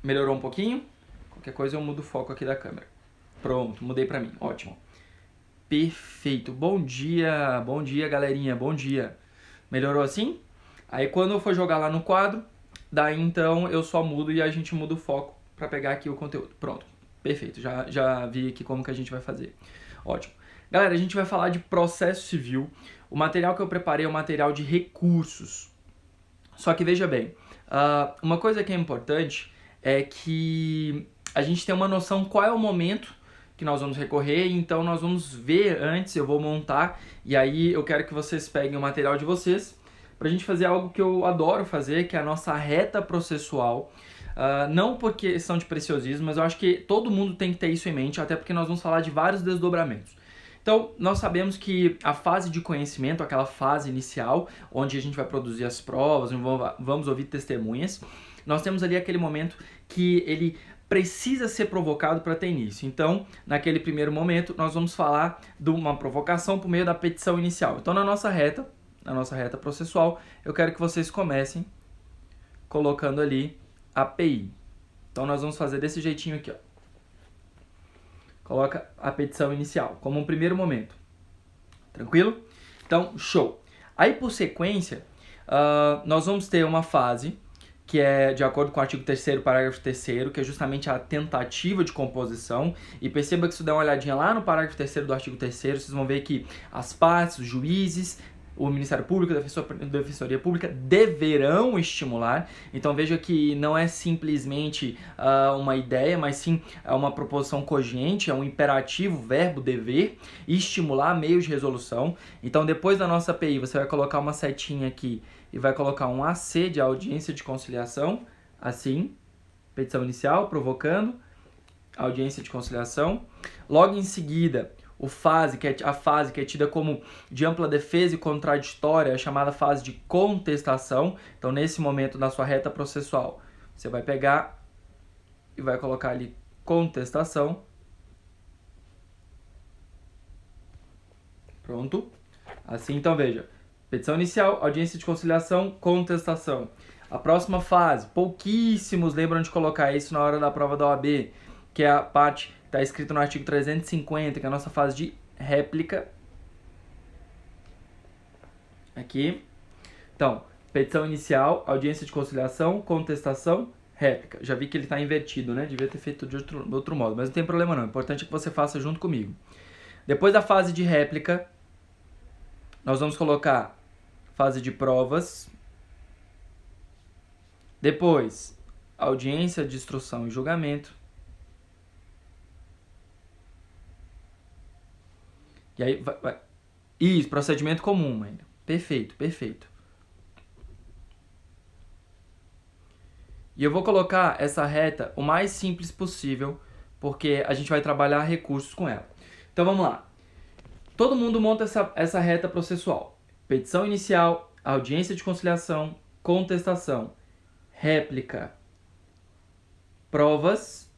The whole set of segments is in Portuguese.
Melhorou um pouquinho? Qualquer coisa eu mudo o foco aqui da câmera. Pronto, mudei pra mim. Ótimo. Perfeito. Bom dia galerinha, bom dia. Melhorou assim? Aí quando eu for jogar lá no quadro, daí então eu só mudo e a gente muda o foco pra pegar aqui o conteúdo. Pronto, perfeito. Já vi aqui como que a gente vai fazer. Ótimo. Galera, a gente vai falar de processo civil. O material que eu preparei é um material de recursos. Só que veja bem, uma coisa que é importante é que a gente tem uma noção qual é o momento que nós vamos recorrer, então nós vamos ver antes, eu vou montar, e aí eu quero que vocês peguem o material de vocês pra gente fazer algo que eu adoro fazer, que é a nossa reta processual. Não por questão de preciosismo, mas eu acho que todo mundo tem que ter isso em mente, até porque nós vamos falar de vários desdobramentos. Então, nós sabemos que a fase de conhecimento, aquela fase inicial, onde a gente vai produzir as provas, vamos ouvir testemunhas, nós temos ali aquele momento que ele precisa ser provocado para ter início. Então, naquele primeiro momento, nós vamos falar de uma provocação por meio da petição inicial. Então, na nossa reta processual, eu quero que vocês comecem colocando ali a PI. Então, nós vamos fazer desse jeitinho aqui, ó. Coloca a petição inicial como um primeiro momento. Tranquilo? Então, show. Aí, por sequência, nós vamos ter uma fase que é de acordo com o artigo 3º, parágrafo 3º, que é justamente a tentativa de composição. E perceba que se der uma olhadinha lá no parágrafo 3º do artigo 3º, vocês vão ver que as partes, os juízes, o Ministério Público, a Defensoria Pública deverão estimular. Então veja que não é simplesmente uma ideia, mas sim uma proposição cogente, é um imperativo, verbo dever, estimular meios de resolução. Então depois da nossa API você vai colocar uma setinha aqui e vai colocar um AC de audiência de conciliação, assim, petição inicial, provocando, audiência de conciliação. Logo em seguida, a fase que é tida como de ampla defesa e contraditória, é chamada fase de contestação. Então, nesse momento da sua reta processual, você vai pegar e vai colocar ali contestação. Pronto. Assim, então, veja. Petição inicial, audiência de conciliação, contestação. A próxima fase, pouquíssimos lembram de colocar isso na hora da prova da OAB, que é a parte que está escrita no artigo 350, que é a nossa fase de réplica. Aqui. Então, petição inicial, audiência de conciliação, contestação, réplica. Já vi que ele está invertido, né? Devia ter feito de outro modo, mas não tem problema não. O importante é que você faça junto comigo. Depois da fase de réplica, nós vamos colocar fase de provas. Depois, audiência de instrução e julgamento. E aí vai. Isso, procedimento comum ainda. Perfeito, perfeito. E eu vou colocar essa reta o mais simples possível, porque a gente vai trabalhar recursos com ela. Então vamos lá. Todo mundo monta essa reta processual. Petição inicial, audiência de conciliação, contestação, réplica, provas,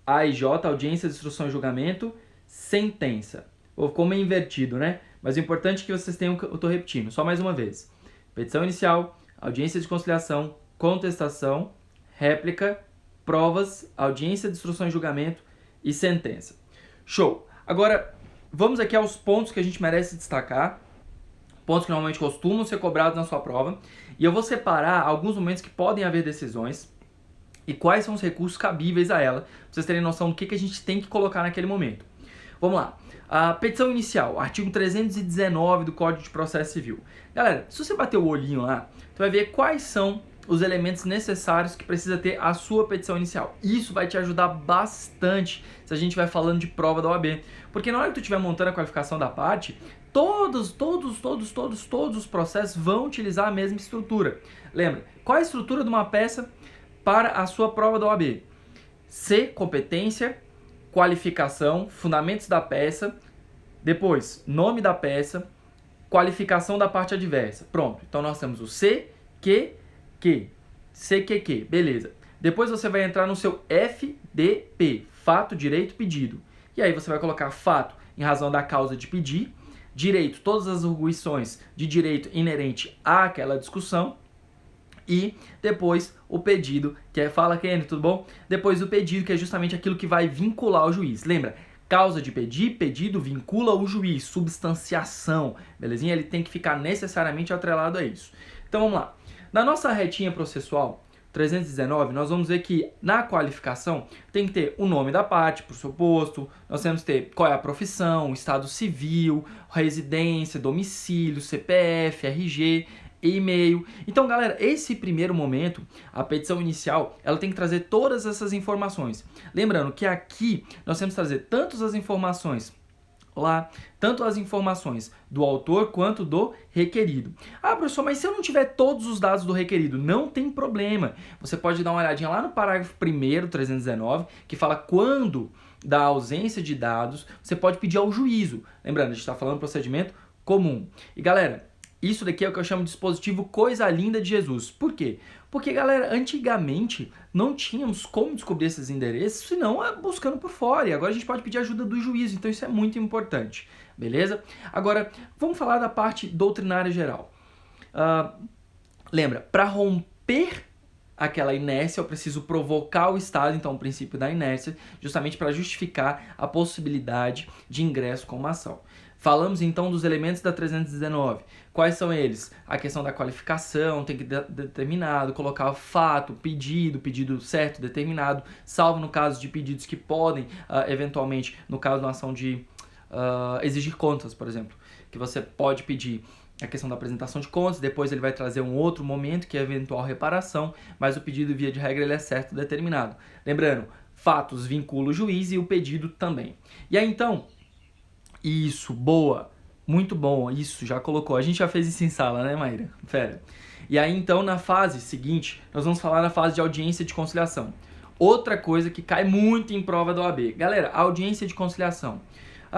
AIJ, audiência de instrução e julgamento, sentença. Ficou meio invertido, né? Mas o importante é que vocês tenham, eu estou repetindo, só mais uma vez. Petição inicial, audiência de conciliação, contestação, réplica, provas, audiência de instrução e julgamento e sentença. Show! Agora, vamos aqui aos pontos que a gente merece destacar, pontos que normalmente costumam ser cobrados na sua prova, e eu vou separar alguns momentos que podem haver decisões e quais são os recursos cabíveis a ela, para vocês terem noção do que a gente tem que colocar naquele momento. Vamos lá. A petição inicial, artigo 319 do Código de Processo Civil. Galera, se você bater o olhinho lá, você vai ver quais são os elementos necessários que precisa ter a sua petição inicial. Isso vai te ajudar bastante se a gente vai falando de prova da OAB. Porque na hora que tu estiver montando a qualificação da parte, todos os processos vão utilizar a mesma estrutura. Lembra, qual é a estrutura de uma peça para a sua prova da OAB? C, competência, qualificação, fundamentos da peça, depois nome da peça, qualificação da parte adversa. Pronto, então nós temos o C, Q, CQQ, beleza. Depois você vai entrar no seu FDP, fato, direito, pedido. E aí você vai colocar fato em razão da causa de pedir, direito, todas as arguições de direito inerente àquela discussão, e depois o pedido, que é, fala Kenny, tudo bom? Depois o pedido, que é justamente aquilo que vai vincular o juiz. Lembra? Causa de pedir, pedido vincula o juiz, substanciação, belezinha? Ele tem que ficar necessariamente atrelado a isso. Então vamos lá. Na nossa retinha processual 319, nós vamos ver que na qualificação tem que ter o nome da parte, por suposto, nós temos que ter qual é a profissão, estado civil, residência, domicílio, CPF, RG, e-mail. Então, galera, esse primeiro momento, a petição inicial, ela tem que trazer todas essas informações. Lembrando que aqui nós temos que trazer tanto as informações tanto as informações do autor quanto do requerido. Ah, professor, mas se eu não tiver todos os dados do requerido, não tem problema. Você pode dar uma olhadinha lá no parágrafo 1º, 319, que fala quando da ausência de dados, você pode pedir ao juízo. Lembrando, a gente está falando procedimento comum. E galera, isso daqui é o que eu chamo de dispositivo coisa linda de Jesus. Por quê? Porque, galera, antigamente não tínhamos como descobrir esses endereços, senão buscando por fora. E agora a gente pode pedir ajuda do juízo, então isso é muito importante, beleza? Agora, vamos falar da parte doutrinária geral. Lembra, para romper aquela inércia, eu preciso provocar o Estado, então o princípio da inércia, justamente para justificar a possibilidade de ingresso com uma ação. Falamos então dos elementos da 319. Quais são eles? A questão da qualificação, tem que determinado, colocar o fato, pedido certo, determinado, salvo no caso de pedidos que podem, eventualmente, no caso de uma ação de exigir contas, por exemplo, que você pode pedir a questão da apresentação de contas, depois ele vai trazer um outro momento, que é a eventual reparação, mas o pedido, via de regra, ele é certo, determinado. Lembrando, fatos vincula o juiz e o pedido também. E aí, então, isso, boa, muito bom, isso, já colocou. A gente já fez isso em sala, né, Maíra? Fera. E aí, então, na fase seguinte, nós vamos falar na fase de audiência de conciliação. Outra coisa que cai muito em prova da OAB. Galera, audiência de conciliação.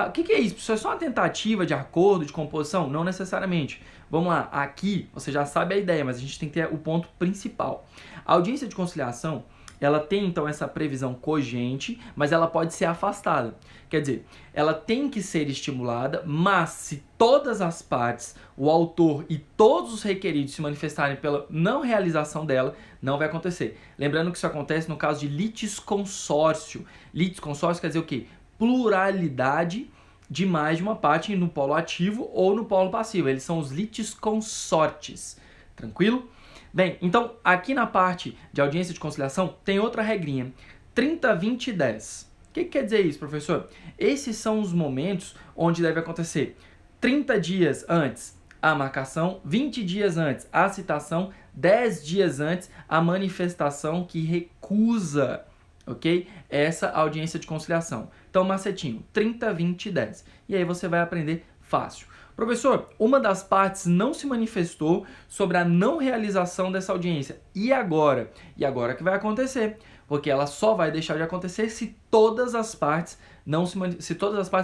O que é isso? Isso é só uma tentativa de acordo, de composição? Não necessariamente. Vamos lá, aqui você já sabe a ideia, mas a gente tem que ter o ponto principal. A audiência de conciliação, ela tem então essa previsão cogente, mas ela pode ser afastada. Quer dizer, ela tem que ser estimulada, mas se todas as partes, o autor e todos os requeridos se manifestarem pela não realização dela, não vai acontecer. Lembrando que isso acontece no caso de litisconsórcio. Litisconsórcio quer dizer o quê? Pluralidade de mais de uma parte no polo ativo ou no polo passivo. Eles são os litisconsortes. Tranquilo? Bem, então aqui na parte de audiência de conciliação tem outra regrinha, 30, 20 e 10. O que quer dizer isso, professor? Esses são os momentos onde deve acontecer 30 dias antes a marcação, 20 dias antes a citação, 10 dias antes a manifestação que recusa, ok? Essa audiência de conciliação. Então, macetinho, 30, 20 e 10. E aí você vai aprender fácil. Professor, uma das partes não se manifestou sobre a não realização dessa audiência. E agora? E agora que vai acontecer? Porque ela só vai deixar de acontecer se todas as partes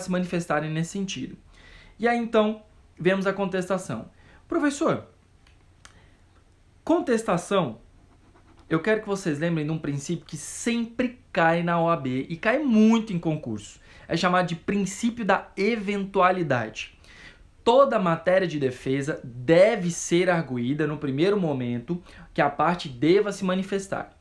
se manifestarem nesse sentido. E aí, então, vemos a contestação. Professor, contestação, eu quero que vocês lembrem de um princípio que sempre cai na OAB e cai muito em concurso. É chamado de princípio da eventualidade. Toda matéria de defesa deve ser arguída no primeiro momento que a parte deva se manifestar.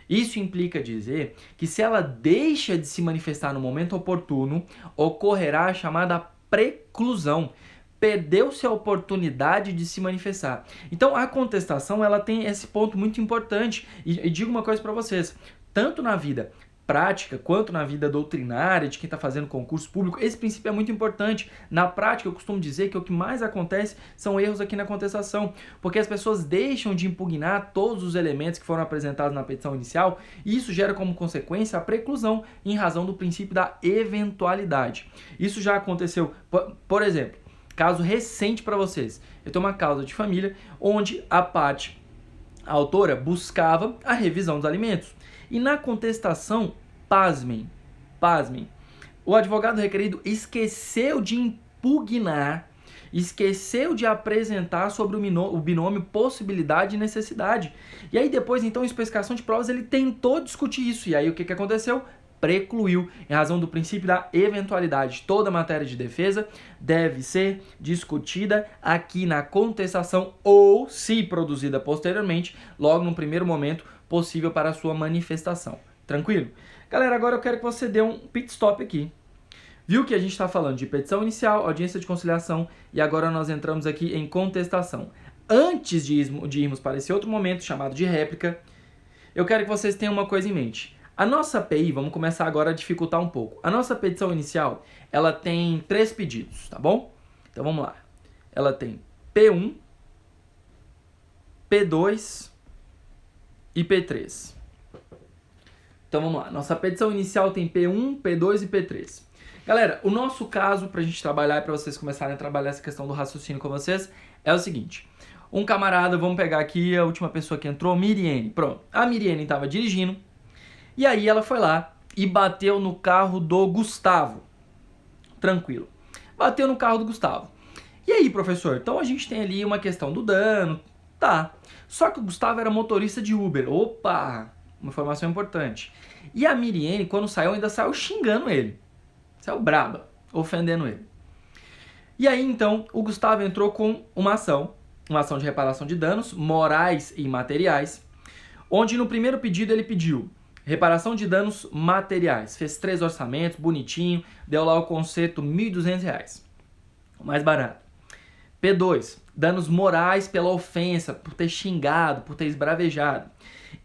Isso implica dizer que se ela deixa de se manifestar no momento oportuno, ocorrerá a chamada preclusão. Perdeu-se a oportunidade de se manifestar. Então, a contestação ela tem esse ponto muito importante. E digo uma coisa para vocês, tanto na vida prática quanto na vida doutrinária de quem está fazendo concurso público, esse princípio é muito importante. Na prática, eu costumo dizer que o que mais acontece são erros aqui na contestação, porque as pessoas deixam de impugnar todos os elementos que foram apresentados na petição inicial e isso gera como consequência a preclusão em razão do princípio da eventualidade. Isso já aconteceu, por exemplo, caso recente para vocês. Eu tenho uma causa de família onde a autora buscava a revisão dos alimentos. E na contestação, pasmem, o advogado requerido esqueceu de impugnar, esqueceu de apresentar sobre o binômio possibilidade e necessidade. E aí depois, então, em especificação de provas, ele tentou discutir isso. E aí o que aconteceu? precluiu em razão do princípio da eventualidade. Toda matéria de defesa deve ser discutida aqui na contestação ou, se produzida posteriormente, logo no primeiro momento possível para a sua manifestação. Tranquilo? Galera, agora eu quero que você dê um pit stop aqui. Viu que a gente está falando de petição inicial, audiência de conciliação e agora nós entramos aqui em contestação. Antes de irmos para esse outro momento chamado de réplica, eu quero que vocês tenham uma coisa em mente. A nossa PI, vamos começar agora a dificultar um pouco. A nossa petição inicial, ela tem 3 pedidos, tá bom? Então vamos lá. Ela tem P1, P2 e P3. Então vamos lá. Nossa petição inicial tem P1, P2 e P3. Galera, o nosso caso para a gente trabalhar e para vocês começarem a trabalhar essa questão do raciocínio com vocês é o seguinte. Um camarada, vamos pegar aqui a última pessoa que entrou, Miriene. Pronto, a Miriene estava dirigindo e aí ela foi lá e bateu no carro do Gustavo. Tranquilo. Bateu no carro do Gustavo. E aí, professor? Então a gente tem ali uma questão do dano. Tá. Só que o Gustavo era motorista de Uber. Opa! Uma informação importante. E a Miriene, quando saiu, ainda saiu xingando ele. Saiu braba, ofendendo ele. E aí, então, o Gustavo entrou com uma ação de reparação de danos morais e materiais, onde no primeiro pedido ele pediu reparação de danos materiais. Fez 3 orçamentos, bonitinho, deu lá o conserto R$ 1.200, o mais barato. P2, danos morais pela ofensa, por ter xingado, por ter esbravejado.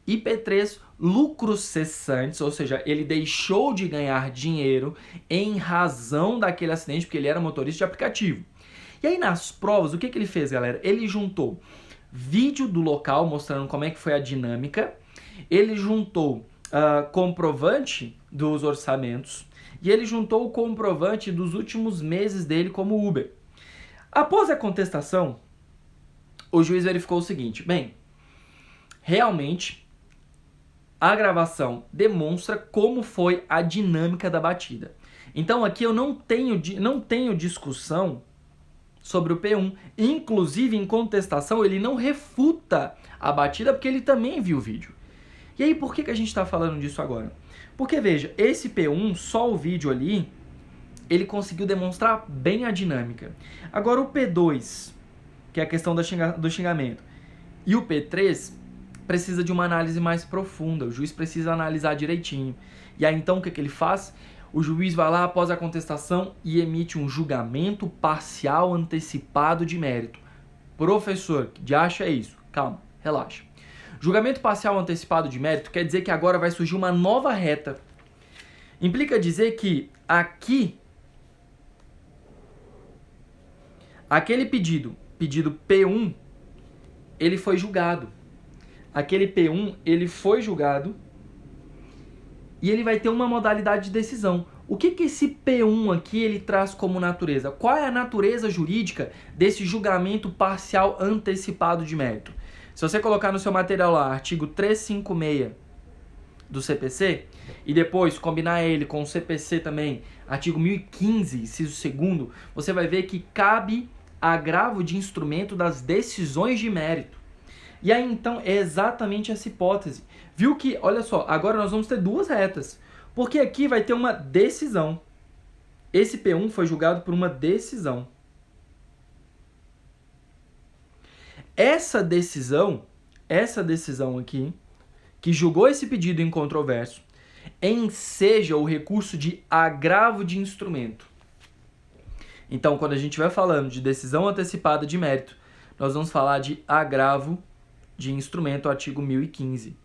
E P3, lucros cessantes, ou seja, ele deixou de ganhar dinheiro em razão daquele acidente, porque ele era motorista de aplicativo. E aí nas provas, o que ele fez, galera? Ele juntou vídeo do local mostrando como é que foi a dinâmica, ele juntou comprovante dos orçamentos e ele juntou o comprovante dos últimos meses dele como Uber. Após a contestação, o juiz verificou o seguinte: bem, realmente a gravação demonstra como foi a dinâmica da batida. Então aqui eu não tenho discussão sobre o P1. Inclusive, em contestação, ele não refuta a batida porque ele também viu o vídeo. E aí, por que a gente está falando disso agora? Porque, veja, esse P1, só o vídeo ali, ele conseguiu demonstrar bem a dinâmica. Agora, o P2, que é a questão do xingamento, e o P3 precisa de uma análise mais profunda. O juiz precisa analisar direitinho. E aí, então, o que ele faz? O juiz vai lá após a contestação e emite um julgamento parcial antecipado de mérito. Professor, que diacho é isso? Calma, relaxa. Julgamento parcial antecipado de mérito quer dizer que agora vai surgir uma nova reta. Implica dizer que aqui, aquele pedido P1, ele foi julgado. Aquele P1, ele foi julgado e ele vai ter uma modalidade de decisão. O que esse P1 aqui ele traz como natureza? Qual é a natureza jurídica desse julgamento parcial antecipado de mérito? Se você colocar no seu material lá, artigo 356 do CPC, e depois combinar ele com o CPC também, artigo 1015, inciso 2º, você vai ver que cabe agravo de instrumento das decisões de mérito. E aí, então, é exatamente essa hipótese. Viu que, olha só, agora nós vamos ter 2 retas, porque aqui vai ter uma decisão. Esse P1 foi julgado por uma decisão. Essa decisão aqui, que julgou esse pedido incontroverso, enseja o recurso de agravo de instrumento. Então, quando a gente vai falando de decisão antecipada de mérito, nós vamos falar de agravo de instrumento, artigo 1015.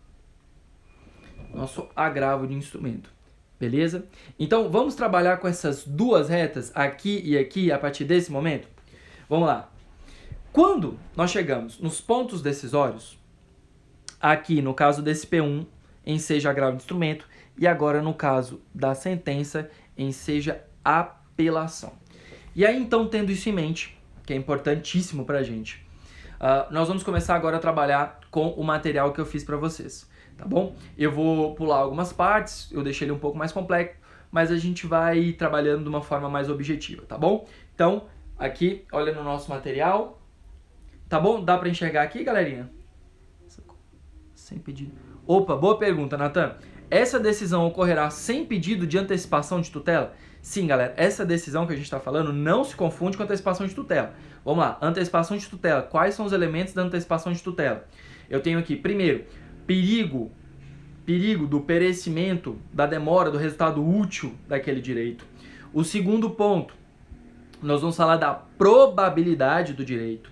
Nosso agravo de instrumento. Beleza? Então, vamos trabalhar com essas 2 retas, aqui e aqui, a partir desse momento? Vamos lá. Quando nós chegamos nos pontos decisórios, aqui no caso desse P1, enseja agravo de instrumento, e agora no caso da sentença, enseja apelação. E aí, então, tendo isso em mente, que é importantíssimo pra gente, nós vamos começar agora a trabalhar com o material que eu fiz para vocês, tá bom? Eu vou pular algumas partes, eu deixei ele um pouco mais complexo, mas a gente vai trabalhando de uma forma mais objetiva, tá bom? Então, aqui, olha no nosso material, tá bom? Dá para enxergar aqui, galerinha? Sem pedido. Opa, boa pergunta, Natan. essa decisão ocorrerá sem pedido de antecipação de tutela? Sim, galera, essa decisão que a gente está falando não se confunde com antecipação de tutela. Vamos lá, antecipação de tutela. Quais são os elementos da antecipação de tutela? Eu tenho aqui, primeiro, perigo do perecimento, da demora, do resultado útil daquele direito. O segundo ponto, nós vamos falar da probabilidade do direito.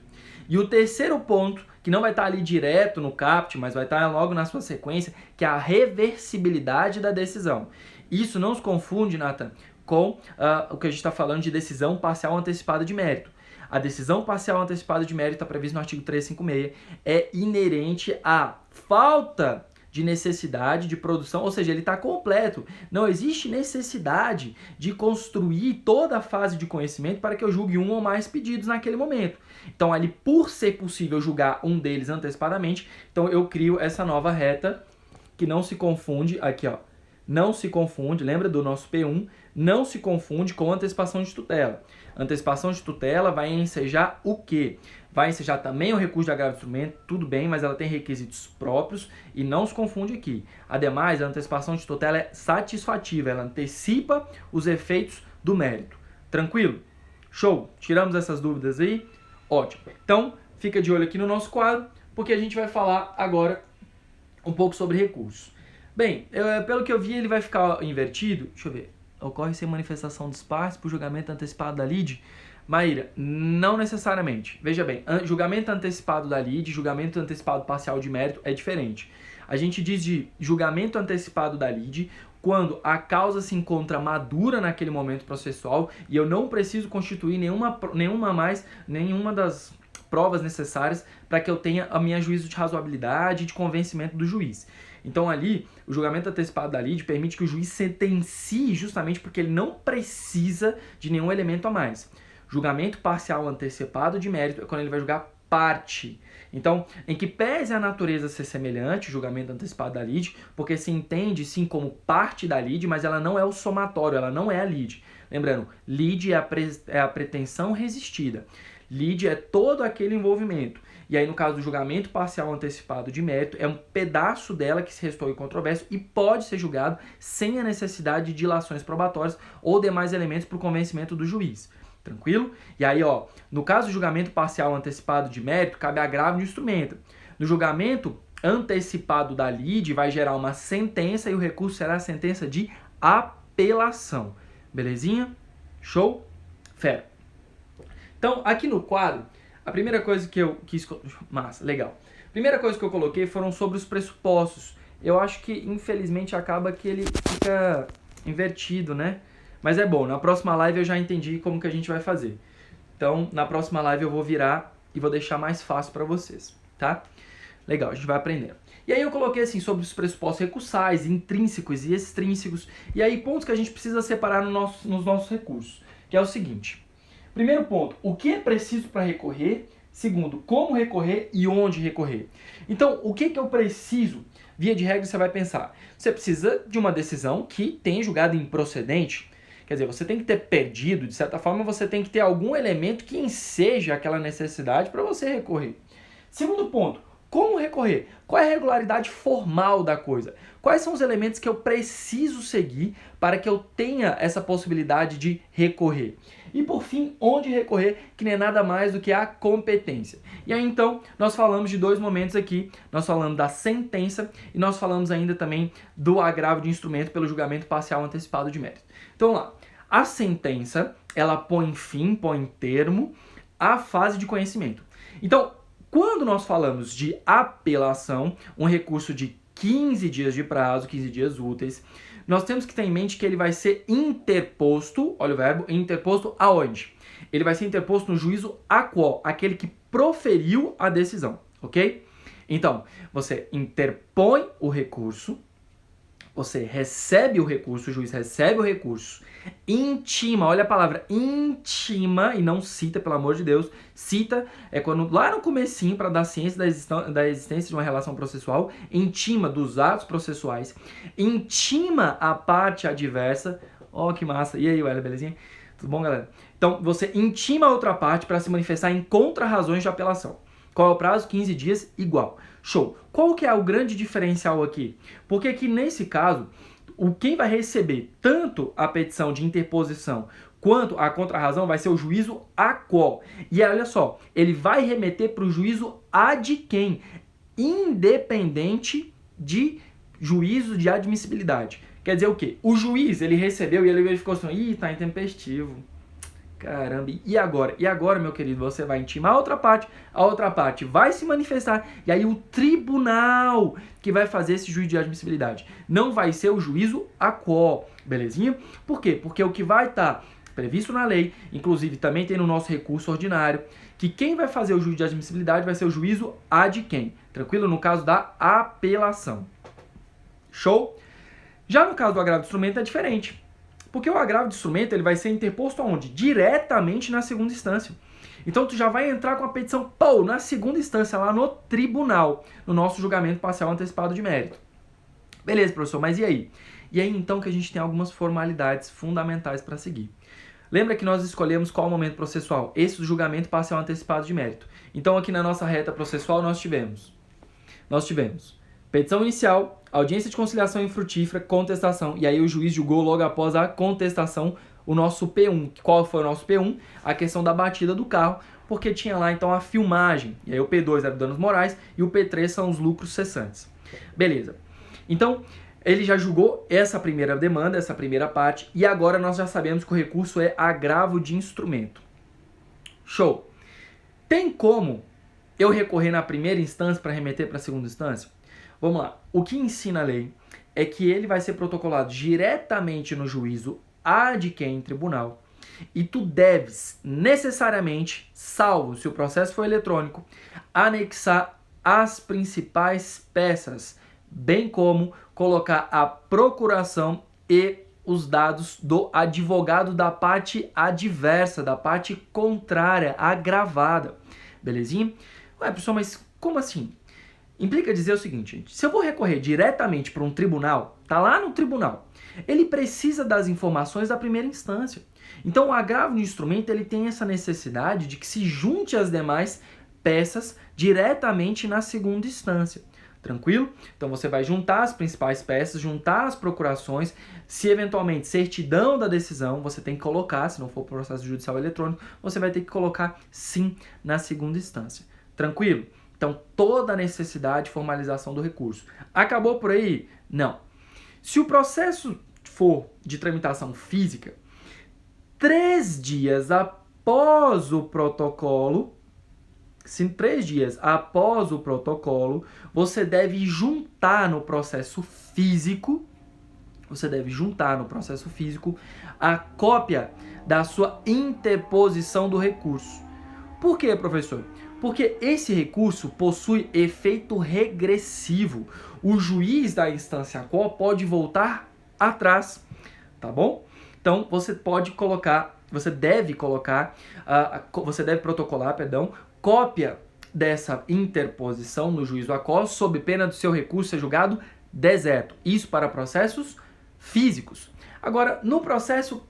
E o terceiro ponto, que não vai estar ali direto no CAPT, mas vai estar logo na sua sequência, que é a reversibilidade da decisão. Isso não se confunde, Nathan, com o que a gente está falando de decisão parcial antecipada de mérito. A decisão parcial antecipada de mérito está prevista no artigo 356, é inerente à falta de necessidade de produção, ou seja, ele está completo. Não existe necessidade de construir toda a fase de conhecimento para que eu julgue um ou mais pedidos naquele momento. Então, ali, por ser possível julgar um deles antecipadamente, então eu crio essa nova reta que não se confunde, aqui ó, não se confunde, lembra do nosso P1, não se confunde com antecipação de tutela. Antecipação de tutela vai ensejar o quê? Vai ensejar também o recurso de agravo de instrumento, tudo bem, mas ela tem requisitos próprios e não se confunde aqui. Ademais, a antecipação de tutela é satisfativa, ela antecipa os efeitos do mérito. Tranquilo? Show? Tiramos essas dúvidas aí? Ótimo. Então, fica de olho aqui no nosso quadro, porque a gente vai falar agora um pouco sobre recursos. Bem, pelo que eu vi, ele vai ficar invertido. Deixa eu ver. Ocorre sem manifestação dos partes por julgamento antecipado da lide? Maíra, não necessariamente. Veja bem, julgamento antecipado da lide, julgamento antecipado parcial de mérito é diferente. A gente diz de julgamento antecipado da lide quando a causa se encontra madura naquele momento processual e eu não preciso constituir nenhuma das provas necessárias para que eu tenha a minha juízo de razoabilidade e de convencimento do juiz. Então ali, o julgamento antecipado da lide permite que o juiz sentencie justamente porque ele não precisa de nenhum elemento a mais. Julgamento parcial antecipado de mérito é quando ele vai julgar parte. Então, em que pese a natureza ser semelhante, o julgamento antecipado da lide, porque se entende sim como parte da lide, mas ela não é o somatório, ela não é a lide. Lembrando, lide é a pretensão resistida. Lide é todo aquele envolvimento. E aí, no caso do julgamento parcial antecipado de mérito, é um pedaço dela que se restou incontroverso e pode ser julgado sem a necessidade de dilações probatórias ou demais elementos para o convencimento do juiz. Tranquilo? E aí, ó, no caso do julgamento parcial antecipado de mérito, cabe agravo de instrumento. No julgamento antecipado da lide, vai gerar uma sentença e o recurso será a sentença de apelação. Belezinha? Show? Fera. Então, aqui no quadro, a primeira coisa que eu quis... Massa, legal. Primeira coisa que eu coloquei foram sobre os pressupostos. Eu acho que, infelizmente, acaba que ele fica invertido, né? Mas é bom, na próxima live eu já entendi como que a gente vai fazer. Então, na próxima live eu vou virar e vou deixar mais fácil para vocês, tá? Legal, a gente vai aprendendo. E aí eu coloquei assim sobre os pressupostos recursais, intrínsecos e extrínsecos. E aí pontos que a gente precisa separar nos nossos recursos. Que é o seguinte. Primeiro ponto, o que é preciso para recorrer? Segundo, como recorrer e onde recorrer? Então, o que eu preciso? Via de regra, você vai pensar. Você precisa de uma decisão que tenha julgado improcedente. Quer dizer, você tem que ter perdido, de certa forma, você tem que ter algum elemento que enseje aquela necessidade para você recorrer. Segundo ponto, como recorrer? Qual é a regularidade formal da coisa? Quais são os elementos que eu preciso seguir para que eu tenha essa possibilidade de recorrer? E por fim, onde recorrer, que nem é nada mais do que a competência. E aí então, nós falamos de dois momentos aqui, nós falamos da sentença e nós falamos ainda também do agravo de instrumento pelo julgamento parcial antecipado de mérito. Então lá, a sentença, ela põe fim, põe termo à fase de conhecimento. Então, quando nós falamos de apelação, um recurso de 15 dias de prazo, 15 dias úteis, nós temos que ter em mente que ele vai ser interposto, olha o verbo, interposto aonde? Ele vai ser interposto no juízo a qual? Aquele que proferiu a decisão, ok? Então, você interpõe o recurso, você recebe o recurso, o juiz recebe o recurso, intima, olha a palavra intima, e não cita, pelo amor de Deus, cita é quando lá no comecinho, para dar ciência da existência de uma relação processual, intima dos atos processuais, intima a parte adversa, ó que massa, e aí, Ué, belezinha? Tudo bom, galera? Então, você intima a outra parte para se manifestar em contra-razões de apelação. Qual é o prazo? 15 dias, igual. Show. Qual que é o grande diferencial aqui? Porque aqui nesse caso, quem vai receber tanto a petição de interposição quanto a contrarrazão vai ser o juízo a qual. E aí, olha só, ele vai remeter para o juízo ad quem, independente de juízo de admissibilidade. Quer dizer o quê? O juiz, ele recebeu e ele verificou assim, ih, tá intempestivo. Caramba, e agora? E agora, meu querido, você vai intimar a outra parte vai se manifestar, e aí o tribunal que vai fazer esse juízo de admissibilidade. Não vai ser o juízo a qual, belezinha? Por quê? Porque o que vai estar previsto na lei, inclusive também tem no nosso recurso ordinário, que quem vai fazer o juízo de admissibilidade vai ser o juízo ad quem. Tranquilo? No caso da apelação. Show? Já no caso do agravo de instrumento é diferente. Porque o agravo de instrumento ele vai ser interposto aonde? Diretamente na segunda instância. Então tu já vai entrar com a petição na segunda instância, lá no tribunal, no nosso julgamento parcial antecipado de mérito. Beleza, professor, mas e aí? E aí então que a gente tem algumas formalidades fundamentais para seguir. Lembra que nós escolhemos qual o momento processual? Esse do julgamento parcial antecipado de mérito. Então aqui na nossa reta processual nós tivemos petição inicial, audiência de conciliação infrutífera, contestação. E aí o juiz julgou logo após a contestação o nosso P1. Qual foi o nosso P1? A questão da batida do carro, porque tinha lá então a filmagem. E aí o P2 era danos morais e o P3 são os lucros cessantes. Beleza. Então, ele já julgou essa primeira demanda, essa primeira parte, e agora nós já sabemos que o recurso é agravo de instrumento. Show. Tem como eu recorrer na primeira instância para remeter para a segunda instância? Vamos lá. O que ensina a lei é que ele vai ser protocolado diretamente no juízo ad quem tribunal e tu deves necessariamente, salvo se o processo for eletrônico, anexar as principais peças, bem como colocar a procuração e os dados do advogado da parte adversa, da parte contrária, agravada. Belezinha? Ué, pessoal, mas como assim? Implica dizer o seguinte, gente, se eu vou recorrer diretamente para um tribunal, tá lá no tribunal, ele precisa das informações da primeira instância. Então o agravo de instrumento ele tem essa necessidade de que se junte as demais peças diretamente na segunda instância. Tranquilo? Então você vai juntar as principais peças, juntar as procurações, se eventualmente certidão da decisão, você tem que colocar, se não for processo judicial eletrônico, você vai ter que colocar sim na segunda instância. Tranquilo? Então, toda a necessidade de formalização do recurso. Acabou por aí? Não. Se o processo for de tramitação física, 3 dias após o protocolo, você deve juntar no processo físico, a cópia da sua interposição do recurso. Por quê, professor? Porque esse recurso possui efeito regressivo. O juiz da instância qual pode voltar atrás, tá bom? Então você deve protocolar, cópia dessa interposição no juízo a qual, sob pena do seu recurso ser julgado deserto. Isso para processos físicos. Agora, no processo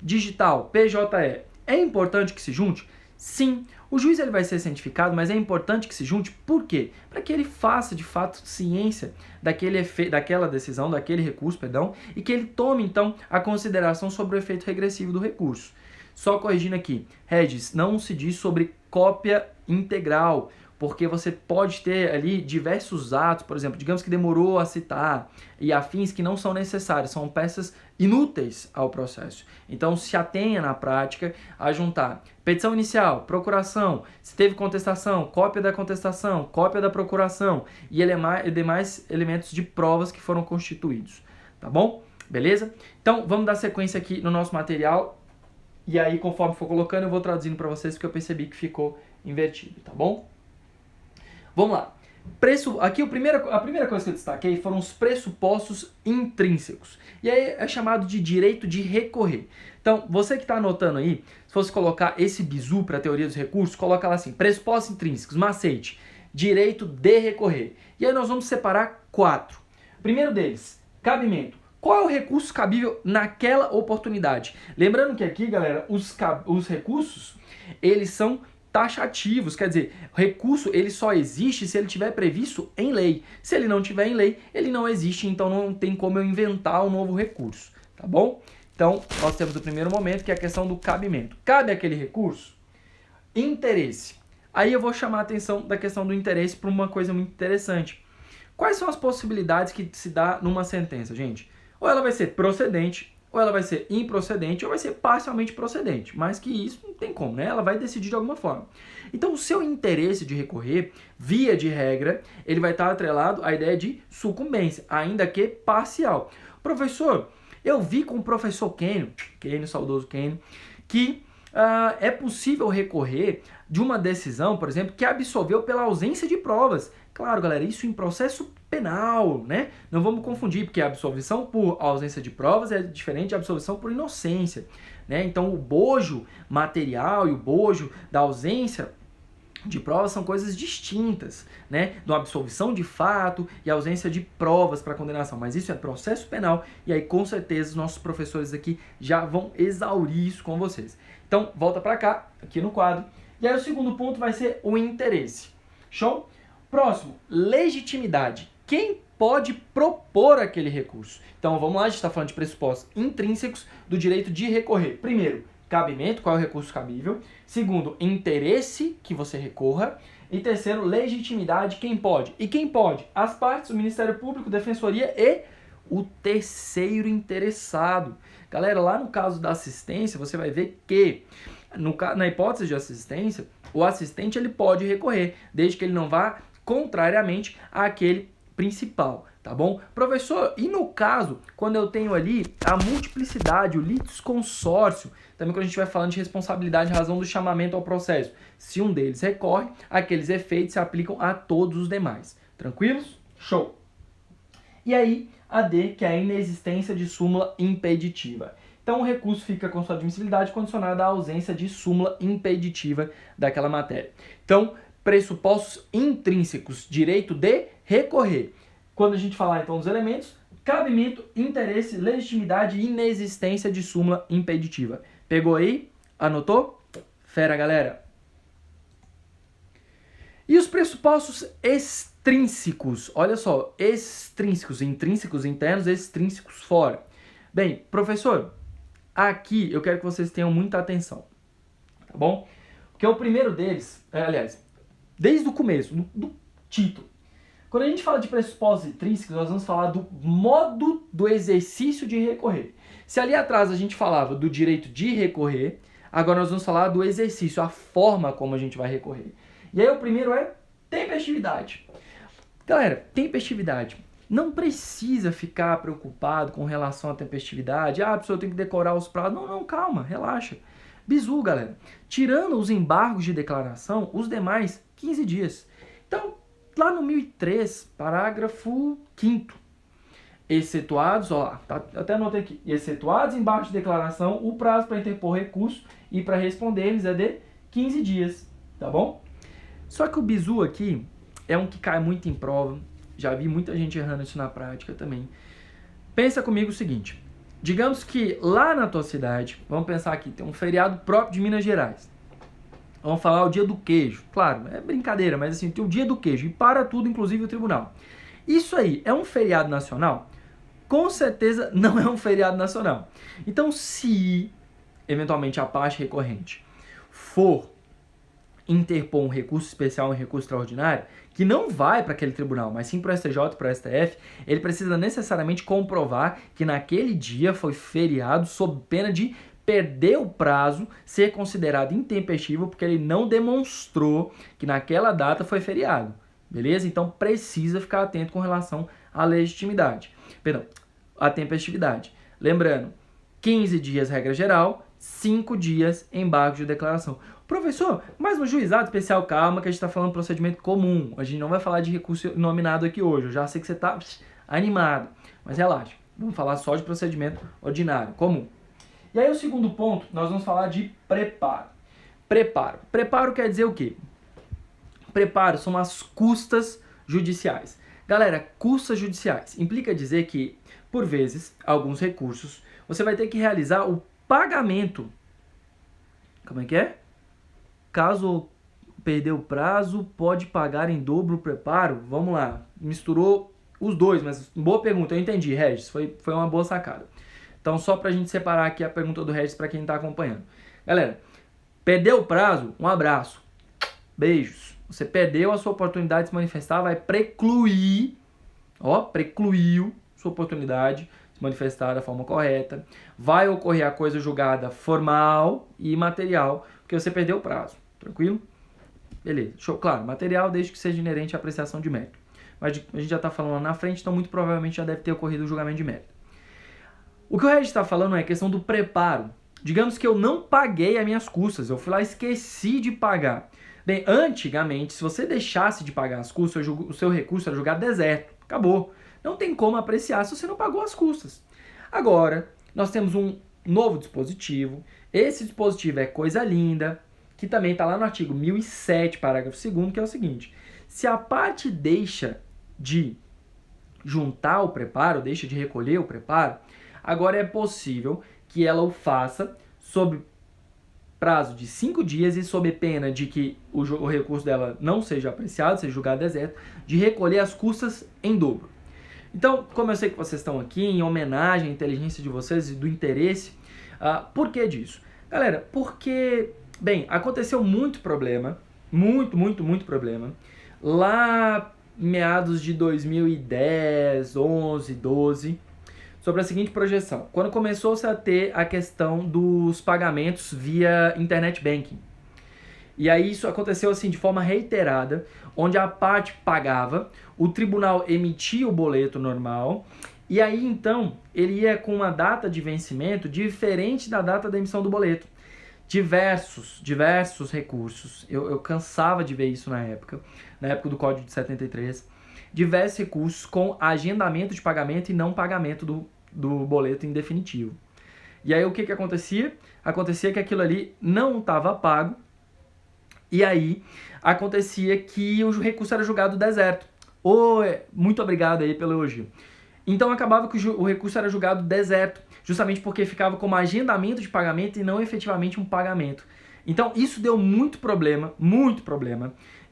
digital, PJE, é importante que se junte? Sim, o juiz ele vai ser cientificado, mas é importante que se junte. Por quê? Para que ele faça de fato ciência daquela decisão, daquele recurso, e que ele tome então a consideração sobre o efeito regressivo do recurso. Só corrigindo aqui, Regis, não se diz sobre cópia integral, porque você pode ter ali diversos atos, por exemplo, digamos que demorou a citar, e afins que não são necessários, são peças inúteis ao processo. Então se atenha na prática a juntar petição inicial, procuração, se teve contestação, cópia da contestação, cópia da procuração e demais elementos de provas que foram constituídos. Tá bom? Beleza? Então vamos dar sequência aqui no nosso material e aí conforme for colocando eu vou traduzindo para vocês porque eu percebi que ficou invertido, tá bom? Vamos lá. Aqui a primeira coisa que eu destaquei foram os pressupostos intrínsecos. E aí é chamado de direito de recorrer. Então, você que está anotando aí, se fosse colocar esse bizu para a teoria dos recursos, coloca lá assim, pressupostos intrínsecos, macete, direito de recorrer. E aí nós vamos separar 4. Primeiro deles, cabimento. Qual é o recurso cabível naquela oportunidade? Lembrando que aqui, galera, os recursos, eles são taxativos, quer dizer, o recurso ele só existe se ele tiver previsto em lei. Se ele não tiver em lei, ele não existe, então não tem como eu inventar um novo recurso, tá bom? Então, nós temos o primeiro momento, que é a questão do cabimento. Cabe aquele recurso? Interesse. Aí eu vou chamar a atenção da questão do interesse para uma coisa muito interessante. Quais são as possibilidades que se dá numa sentença, gente? Ou ela vai ser procedente, ou ela vai ser improcedente, ou vai ser parcialmente procedente. Mas que isso não tem como, né? Ela vai decidir de alguma forma. Então, o seu interesse de recorrer, via de regra, ele vai estar atrelado à ideia de sucumbência, ainda que parcial. Professor, eu vi com o professor Kenio, saudoso Kenio, que é possível recorrer de uma decisão, por exemplo, que absolveu pela ausência de provas. Claro, galera, isso em processo penal, né? Não vamos confundir, porque a absolvição por ausência de provas é diferente de absolvição por inocência, né? Então, o bojo material e o bojo da ausência de provas são coisas distintas, né? De uma absolvição de fato e ausência de provas para condenação. Mas isso é processo penal e aí, com certeza, os nossos professores aqui já vão exaurir isso com vocês. Então, volta para cá, aqui no quadro. E aí, o segundo ponto vai ser o interesse. Show? Próximo, legitimidade. Quem pode propor aquele recurso? Então, vamos lá, a gente está falando de pressupostos intrínsecos do direito de recorrer. Primeiro, cabimento, qual é o recurso cabível. Segundo, interesse que você recorra. E terceiro, legitimidade, quem pode. E quem pode? As partes, o Ministério Público, Defensoria e o terceiro interessado. Galera, lá no caso da assistência, você vai ver que, na hipótese de assistência, o assistente ele pode recorrer, desde que ele não vá contrariamente àquele principal, tá bom? Professor, e no caso, quando eu tenho ali a multiplicidade, o litisconsórcio, também quando a gente vai falando de responsabilidade em razão do chamamento ao processo, se um deles recorre, aqueles efeitos se aplicam a todos os demais. Tranquilos? Show! E aí, a D, que é a inexistência de súmula impeditiva. Então, o recurso fica com sua admissibilidade condicionada à ausência de súmula impeditiva daquela matéria. Então, pressupostos intrínsecos, direito de recorrer. Quando a gente falar, então, dos elementos, cabimento, interesse, legitimidade e inexistência de súmula impeditiva. Pegou aí? Anotou? Fera, galera! E os pressupostos extrínsecos? Olha só, extrínsecos, intrínsecos internos, extrínsecos fora. Bem, professor, aqui eu quero que vocês tenham muita atenção, tá bom? Porque o primeiro deles, aliás, desde o começo, do título, quando a gente fala de pressupostos intrínsecos, nós vamos falar do modo do exercício de recorrer. Se ali atrás a gente falava do direito de recorrer, agora nós vamos falar do exercício, a forma como a gente vai recorrer. E aí o primeiro é tempestividade. Galera, tempestividade. Não precisa ficar preocupado com relação à tempestividade. Ah, a pessoa tem que decorar os prazos. Não, calma, relaxa. Bizu, galera. Tirando os embargos de declaração, os demais, 15 dias. Então, lá no 1003, parágrafo 5º, excetuados, ó lá, tá, até anotei aqui, excetuados embargos de declaração, o prazo para interpor recurso e para responder eles é de 15 dias, tá bom? Só que o bizu aqui é um que cai muito em prova, já vi muita gente errando isso na prática também. Pensa comigo o seguinte, digamos que lá na tua cidade, vamos pensar aqui, tem um feriado próprio de Minas Gerais. Vamos falar o dia do queijo. Claro, é brincadeira, mas assim, tem o dia do queijo e para tudo, inclusive o tribunal. Isso aí é um feriado nacional? Com certeza não é um feriado nacional. Então, se eventualmente a parte recorrente for interpor um recurso especial, um recurso extraordinário, que não vai para aquele tribunal, mas sim para o STJ e para o STF, ele precisa necessariamente comprovar que naquele dia foi feriado sob pena de perder o prazo, ser considerado intempestivo, porque ele não demonstrou que naquela data foi feriado. Beleza? Então precisa ficar atento com relação à legitimidade. Perdão, à tempestividade. Lembrando, 15 dias regra geral, 5 dias embargo de declaração. Professor, mas no juizado especial, calma que a gente está falando de procedimento comum. A gente não vai falar de recurso nominado aqui hoje. Eu já sei que você está animado, mas relaxa. Vamos falar só de procedimento ordinário, comum. E aí o segundo ponto, nós vamos falar de preparo. Preparo. Preparo quer dizer o quê? Preparo são as custas judiciais. Galera, custas judiciais implica dizer que, por vezes, alguns recursos, você vai ter que realizar o pagamento. Como é que é? Caso perder o prazo, pode pagar em dobro o preparo? Vamos lá, misturou os dois, mas boa pergunta, eu entendi, Regis, foi uma boa sacada. Então, só pra gente separar aqui a pergunta do Regis para quem tá acompanhando. Galera, perdeu o prazo? Um abraço, beijos. Você perdeu a sua oportunidade de se manifestar, vai precluiu sua oportunidade de se manifestar da forma correta. Vai ocorrer a coisa julgada formal e material, porque você perdeu o prazo. Tranquilo? Beleza, show. Claro, material desde que seja inerente à apreciação de mérito. Mas a gente já está falando lá na frente, então muito provavelmente já deve ter ocorrido o julgamento de mérito. O que o Regis está falando é a questão do preparo. Digamos que eu não paguei as minhas custas, eu fui lá e esqueci de pagar. Bem, antigamente, se você deixasse de pagar as custas, o seu recurso era julgado deserto. Acabou. Não tem como apreciar se você não pagou as custas. Agora, nós temos um novo dispositivo. Esse dispositivo é coisa linda, que também está lá no artigo 1007, parágrafo 2º, que é o seguinte. Se a parte deixa de juntar o preparo, deixa de recolher o preparo, agora é possível que ela o faça sob prazo de 5 dias e sob pena de que o recurso dela não seja apreciado, seja julgado deserto, de recolher as custas em dobro. Então, como eu sei que vocês estão aqui em homenagem à inteligência de vocês e do interesse, por que disso? Galera, porque, bem, aconteceu muito problema, muito problema, lá meados de 2010, 11, 12, sobre a seguinte projeção. Quando começou-se a ter a questão dos pagamentos via internet banking. E aí isso aconteceu assim de forma reiterada, onde a parte pagava, o tribunal emitia o boleto normal, e aí então ele ia com uma data de vencimento diferente da data da emissão do boleto. Diversos recursos, eu cansava de ver isso na época do Código de 73, diversos recursos com agendamento de pagamento e não pagamento do boleto em definitivo. E aí o que acontecia? Acontecia que aquilo ali não estava pago, e aí acontecia que o recurso era julgado deserto. Muito obrigado aí pelo elogio. Então acabava que o recurso era julgado deserto, justamente porque ficava como agendamento de pagamento e não efetivamente um pagamento. Então isso deu muito problema,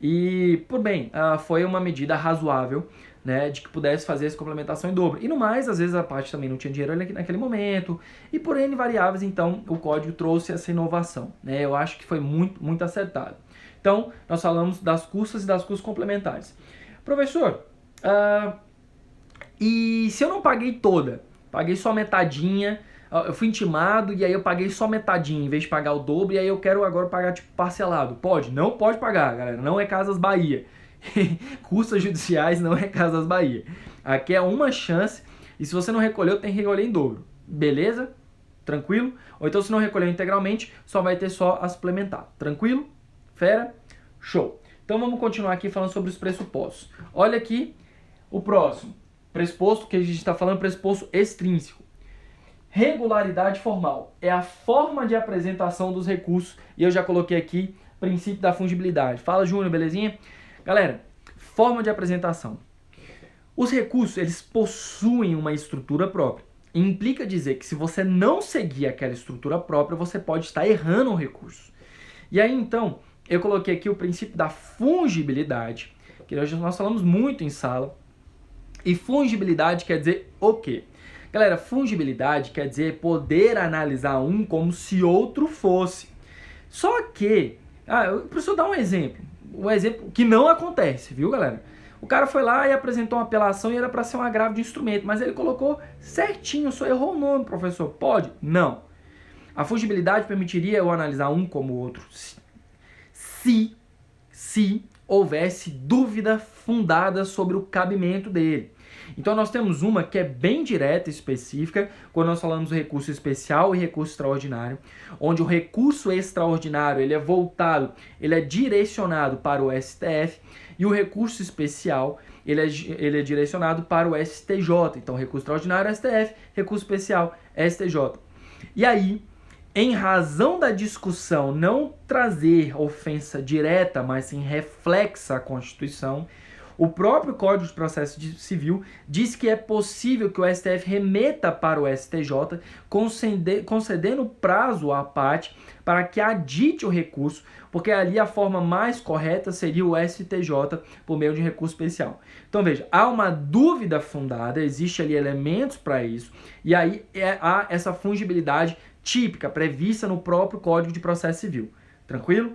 e por bem, foi uma medida razoável, né, de que pudesse fazer essa complementação em dobro. E no mais, às vezes a parte também não tinha dinheiro naquele momento, e por N variáveis, então, o código trouxe essa inovação, né, eu acho que foi muito acertado. Então, nós falamos das custas e das custas complementares. Professor, e se eu não paguei toda, paguei só metadinha, eu fui intimado e aí eu paguei só metadinha em vez de pagar o dobro, e aí eu quero agora pagar tipo parcelado. Pode? Não pode pagar, galera, não é Casas Bahia. Custas judiciais não é Casas Bahia. Aqui é uma chance, e se você não recolheu, tem que recolher em dobro. Beleza? Tranquilo? Ou então se não recolheu integralmente, só vai ter só a suplementar. Tranquilo? Fera? Show! Então vamos continuar aqui falando sobre os pressupostos. Olha aqui o próximo. Pressuposto que a gente está falando, pressuposto extrínseco. Regularidade formal. É a forma de apresentação dos recursos, e eu já coloquei aqui princípio da fungibilidade. Fala, Júnior, belezinha? Galera, forma de apresentação. Os recursos, eles possuem uma estrutura própria. Implica dizer que se você não seguir aquela estrutura própria, você pode estar errando o recurso. E aí, então, eu coloquei aqui o princípio da fungibilidade, que nós falamos muito em sala. E fungibilidade quer dizer o quê? Galera, fungibilidade quer dizer poder analisar um como se outro fosse. Só que, eu preciso dar um exemplo que não acontece, viu, galera? O cara foi lá e apresentou uma apelação e era para ser um agravo de instrumento, mas ele colocou certinho, só errou o nome, professor. Pode? Não. A fungibilidade permitiria eu analisar um como o outro se houvesse dúvida fundada sobre o cabimento dele. Então nós temos uma que é bem direta e específica, quando nós falamos do recurso especial e recurso extraordinário, onde o recurso extraordinário ele é voltado, ele é direcionado para o STF, e o recurso especial ele é direcionado para o STJ. Então recurso extraordinário STF, recurso especial STJ. E aí, em razão da discussão não trazer ofensa direta, mas sim reflexa à Constituição, O próprio Código de Processo Civil diz que é possível que o STF remeta para o STJ, concedendo prazo à parte para que adite o recurso, porque ali a forma mais correta seria o STJ por meio de recurso especial. Então veja, há uma dúvida fundada, existe ali elementos para isso, e aí há essa fungibilidade típica prevista no próprio Código de Processo Civil. Tranquilo?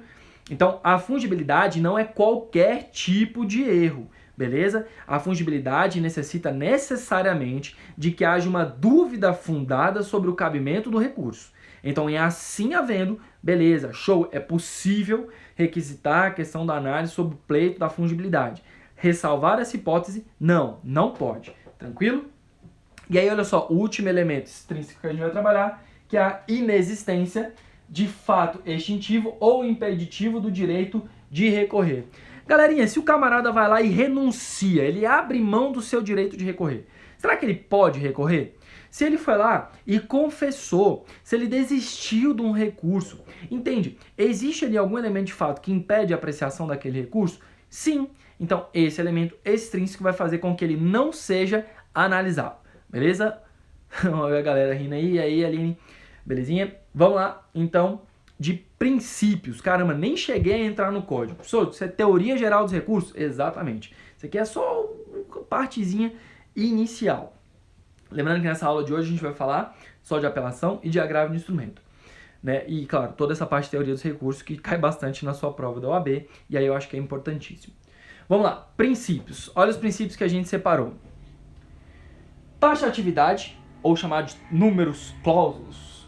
Então, a fungibilidade não é qualquer tipo de erro, beleza? A fungibilidade necessita necessariamente de que haja uma dúvida fundada sobre o cabimento do recurso. Então, em assim havendo, beleza, show, é possível requisitar a questão da análise sobre o pleito da fungibilidade. Ressalvar essa hipótese? Não pode. Tranquilo? E aí, olha só, o último elemento extrínseco que a gente vai trabalhar, que é a inexistência de fato extintivo ou impeditivo do direito de recorrer. Galerinha, se o camarada vai lá e renuncia, ele abre mão do seu direito de recorrer, será que ele pode recorrer? Se ele foi lá e confessou, se ele desistiu de um recurso, entende? Existe ali algum elemento de fato que impede a apreciação daquele recurso? Sim. Então, esse elemento extrínseco vai fazer com que ele não seja analisado. Beleza? Olha a galera rindo aí, e aí, Aline? Belezinha? Vamos lá, então, de princípios. Caramba, nem cheguei a entrar no código. Professor, isso é teoria geral dos recursos? Exatamente. Isso aqui é só uma partezinha inicial. Lembrando que nessa aula de hoje a gente vai falar só de apelação e de agravo de instrumento. Né? E, claro, toda essa parte de teoria dos recursos que cai bastante na sua prova da OAB, e aí eu acho que é importantíssimo. Vamos lá, princípios. Olha os princípios que a gente separou. Taxatividade, ou chamado de números clausus.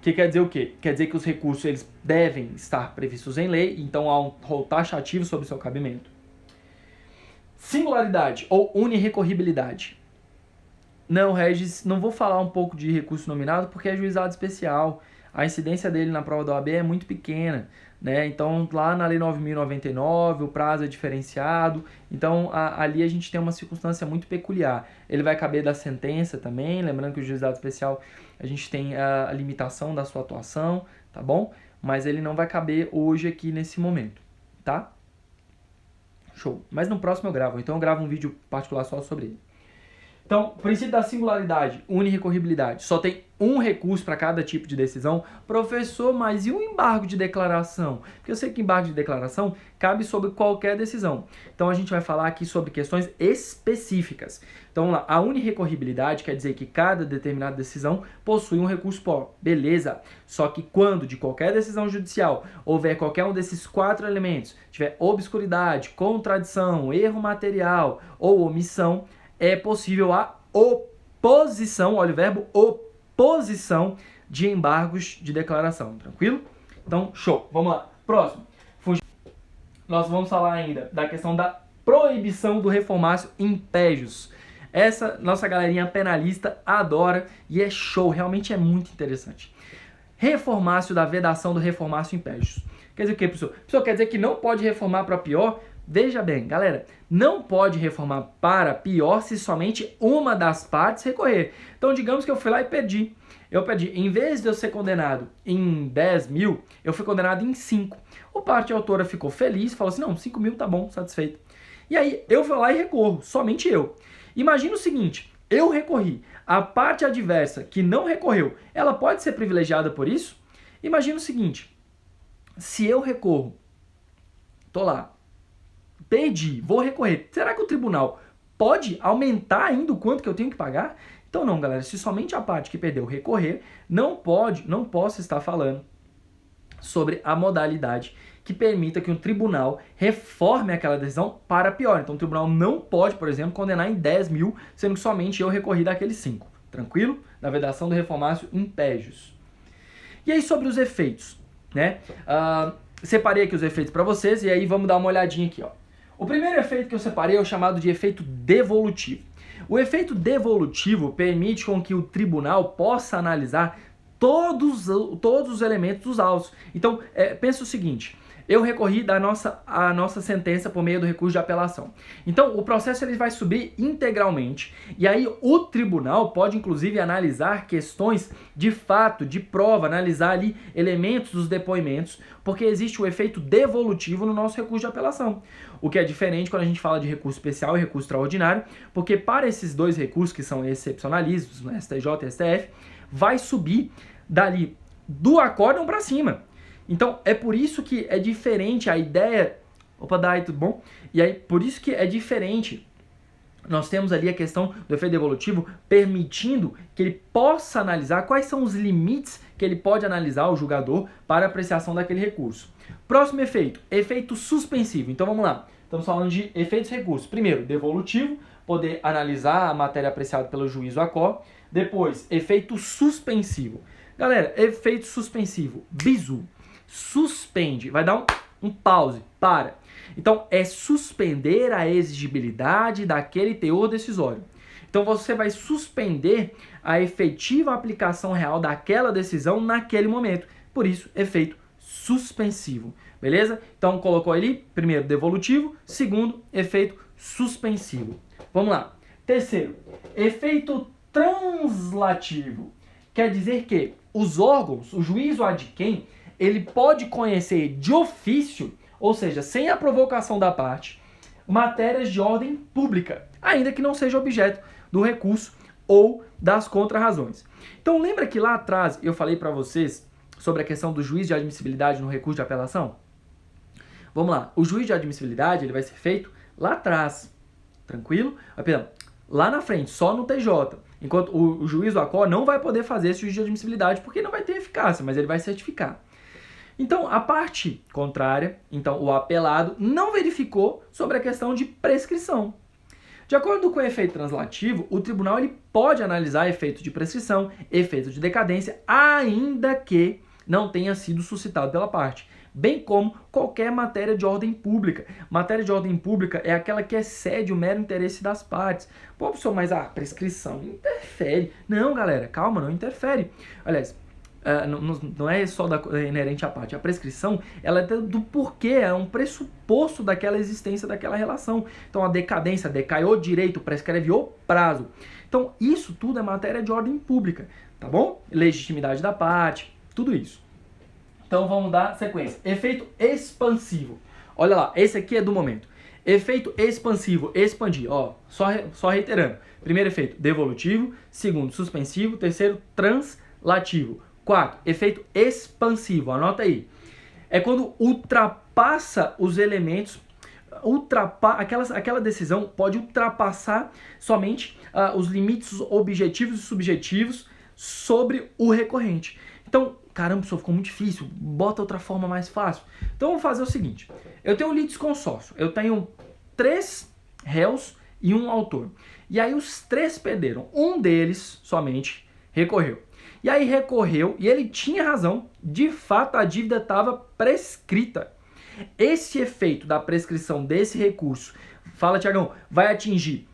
Que quer dizer o quê? Quer dizer que os recursos eles devem estar previstos em lei, então há um rol taxativo sobre o seu cabimento. Singularidade ou unirrecorribilidade. Não, Regis, não vou falar um pouco de recurso nominado porque é juizado especial. A incidência dele na prova da OAB é muito pequena, né? Então, lá na Lei 9.099, o prazo é diferenciado. Então, ali a gente tem uma circunstância muito peculiar. Ele vai caber da sentença também, lembrando que o juizado especial a gente tem a limitação da sua atuação, tá bom? Mas ele não vai caber hoje aqui nesse momento, tá? Show. Mas no próximo eu gravo, então eu gravo um vídeo particular só sobre ele. Então, princípio da singularidade, unirrecorribilidade. Só tem um recurso para cada tipo de decisão. Professor, mas e o embargo de declaração? Porque eu sei que embargo de declaração cabe sobre qualquer decisão. Então, a gente vai falar aqui sobre questões específicas. Então, vamos lá. A unirrecorribilidade quer dizer que cada determinada decisão possui um recurso próprio. Beleza. Só que quando de qualquer decisão judicial houver qualquer um desses 4 elementos, tiver obscuridade, contradição, erro material ou omissão, é possível a oposição, olha o verbo, oposição de embargos de declaração, tranquilo? Então, show, vamos lá. Próximo, nós vamos falar ainda da questão da proibição do reformácio impégios. Essa nossa galerinha penalista adora e é show, realmente é muito interessante. Reformácio da vedação do reformácio impégios. Quer dizer o que, professor? Professor, quer dizer que não pode reformar para pior? Veja bem, galera, não pode reformar para pior se somente uma das partes recorrer. Então, digamos que eu fui lá e perdi. Eu perdi, em vez de eu ser condenado em 10 mil, eu fui condenado em 5. O parte autora ficou feliz, falou assim, não, 5 mil tá bom, satisfeito. E aí, eu fui lá e recorro, somente eu. Imagina o seguinte, eu recorri. A parte adversa que não recorreu, ela pode ser privilegiada por isso? Imagina o seguinte, se eu recorro, tô lá, perdi, vou recorrer. Será que o tribunal pode aumentar ainda o quanto que eu tenho que pagar? Então não, galera, se somente a parte que perdeu recorrer, não posso estar falando sobre a modalidade que permita que um tribunal reforme aquela decisão para pior. Então o tribunal não pode, por exemplo, condenar em 10 mil, sendo que somente eu recorri daqueles 5. Tranquilo? Da vedação do reformácio impégios. E aí sobre os efeitos, né? Separei aqui os efeitos para vocês e aí vamos dar uma olhadinha aqui, ó. O primeiro efeito que eu separei é o chamado de efeito devolutivo. O efeito devolutivo permite com que o tribunal possa analisar todos os elementos dos autos. Então, pensa o seguinte, eu recorri a nossa sentença por meio do recurso de apelação. Então, o processo ele vai subir integralmente e aí o tribunal pode, inclusive, analisar questões de fato, de prova, analisar ali elementos dos depoimentos, porque existe o efeito devolutivo no nosso recurso de apelação. O que é diferente quando a gente fala de recurso especial e recurso extraordinário, porque para esses dois recursos que são excepcionalistas, no STJ e STF, vai subir dali do acórdão para cima. Então, é por isso que é diferente a ideia... Opa, Dai, tudo bom? E aí, por isso que é diferente. Nós temos ali a questão do efeito devolutivo permitindo que ele possa analisar quais são os limites que ele pode analisar, o julgador, para apreciação daquele recurso. Próximo efeito, efeito suspensivo. Então, vamos lá. Estamos falando de efeitos recursos. Primeiro, devolutivo, poder analisar a matéria apreciada pelo juiz ou acó. Depois, efeito suspensivo. Galera, efeito suspensivo, bizu. Suspende, vai dar um pause, para. Então, é suspender a exigibilidade daquele teor decisório. Então, você vai suspender a efetiva aplicação real daquela decisão naquele momento. Por isso, efeito suspensivo. Beleza? Então, colocou ali, primeiro, devolutivo. Segundo, efeito suspensivo. Vamos lá. Terceiro, efeito translativo. Quer dizer que os órgãos, o juiz ou adquém, ele pode conhecer de ofício, ou seja, sem a provocação da parte, matérias de ordem pública, ainda que não seja objeto do recurso ou das contrarrazões. Então lembra que lá atrás eu falei para vocês sobre a questão do juiz de admissibilidade no recurso de apelação? Vamos lá, o juiz de admissibilidade ele vai ser feito lá atrás, tranquilo? Perdão, lá na frente, só no TJ. Enquanto o juiz do ACO não vai poder fazer esse juízo de admissibilidade porque não vai ter eficácia, mas ele vai certificar. Então, a parte contrária, então o apelado, não verificou sobre a questão de prescrição. De acordo com o efeito translativo, o tribunal ele pode analisar efeito de prescrição, efeito de decadência, ainda que não tenha sido suscitado pela parte, bem como qualquer matéria de ordem pública. Matéria de ordem pública é aquela que excede o mero interesse das partes. Pô, professor, mas a prescrição interfere. Não, galera, calma, não interfere. Aliás, não é só inerente à parte. A prescrição, ela é do porquê, é um pressuposto daquela existência daquela relação. Então, a decadência, decai o direito, prescreve o prazo. Então, isso tudo é matéria de ordem pública, tá bom? Legitimidade da parte, tudo isso. Então, vamos dar sequência. Efeito expansivo. Olha lá, esse aqui é do momento. Efeito expansivo, expandir. Ó, só reiterando. Primeiro efeito, devolutivo. Segundo, suspensivo. Terceiro, translativo. Quarto, efeito expansivo, anota aí. É quando ultrapassa os elementos, aquela decisão pode ultrapassar somente os limites objetivos e subjetivos sobre o recorrente. Então, caramba, isso ficou muito difícil, bota outra forma mais fácil. Então, vamos fazer o seguinte, eu tenho um litisconsórcio, eu tenho 3 réus e um autor. E aí os 3 perderam, um deles somente recorreu. E aí recorreu, e ele tinha razão, de fato a dívida estava prescrita. Esse efeito da prescrição desse recurso, fala Tiagão, vai atingir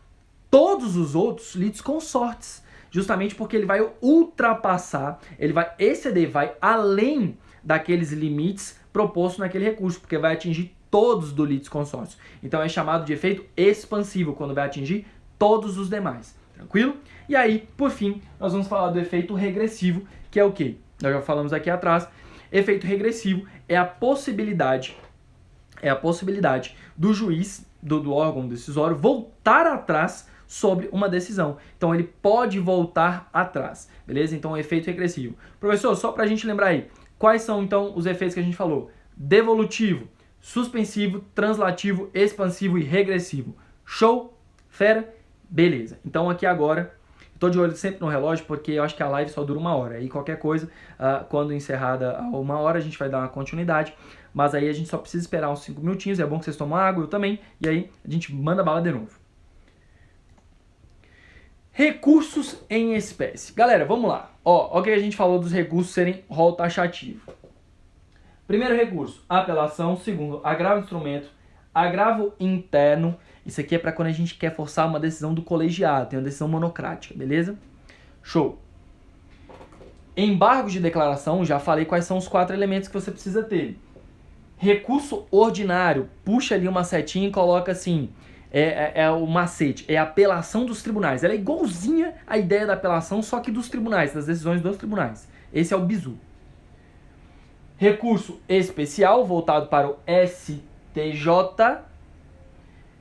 todos os outros litisconsortes, justamente porque ele vai ultrapassar, ele vai exceder, vai além daqueles limites propostos naquele recurso, porque vai atingir todos do litisconsórcio. Então é chamado de efeito expansivo, quando vai atingir todos os demais. Tranquilo? E aí, por fim, nós vamos falar do efeito regressivo, que é o quê? Nós já falamos aqui atrás. Efeito regressivo é a possibilidade do juiz, do órgão decisório, voltar atrás sobre uma decisão. Então, ele pode voltar atrás, beleza? Então, efeito regressivo. Professor, só para a gente lembrar aí, quais são, então, os efeitos que a gente falou? Devolutivo, suspensivo, translativo, expansivo e regressivo. Show? Fera? Beleza, então aqui agora, estou de olho sempre no relógio porque eu acho que a live só dura 1 hora. E qualquer coisa, quando encerrada a 1 hora, a gente vai dar uma continuidade. Mas aí a gente só precisa esperar uns 5 minutinhos, é bom que vocês tomem água, eu também. E aí a gente manda bala de novo. Recursos em espécie. Galera, vamos lá. Ó, o que a gente falou dos recursos serem rol taxativo. Primeiro recurso, apelação. Segundo, agravo de instrumento. Agravo interno. Isso aqui é para quando a gente quer forçar uma decisão do colegiado, tem uma decisão monocrática, beleza? Show! Embargos de declaração, já falei quais são os 4 elementos que você precisa ter. Recurso ordinário, puxa ali uma setinha e coloca assim, é o macete, é a apelação dos tribunais. Ela é igualzinha à ideia da apelação, só que dos tribunais, das decisões dos tribunais. Esse é o bizu. Recurso especial, voltado para o STJ.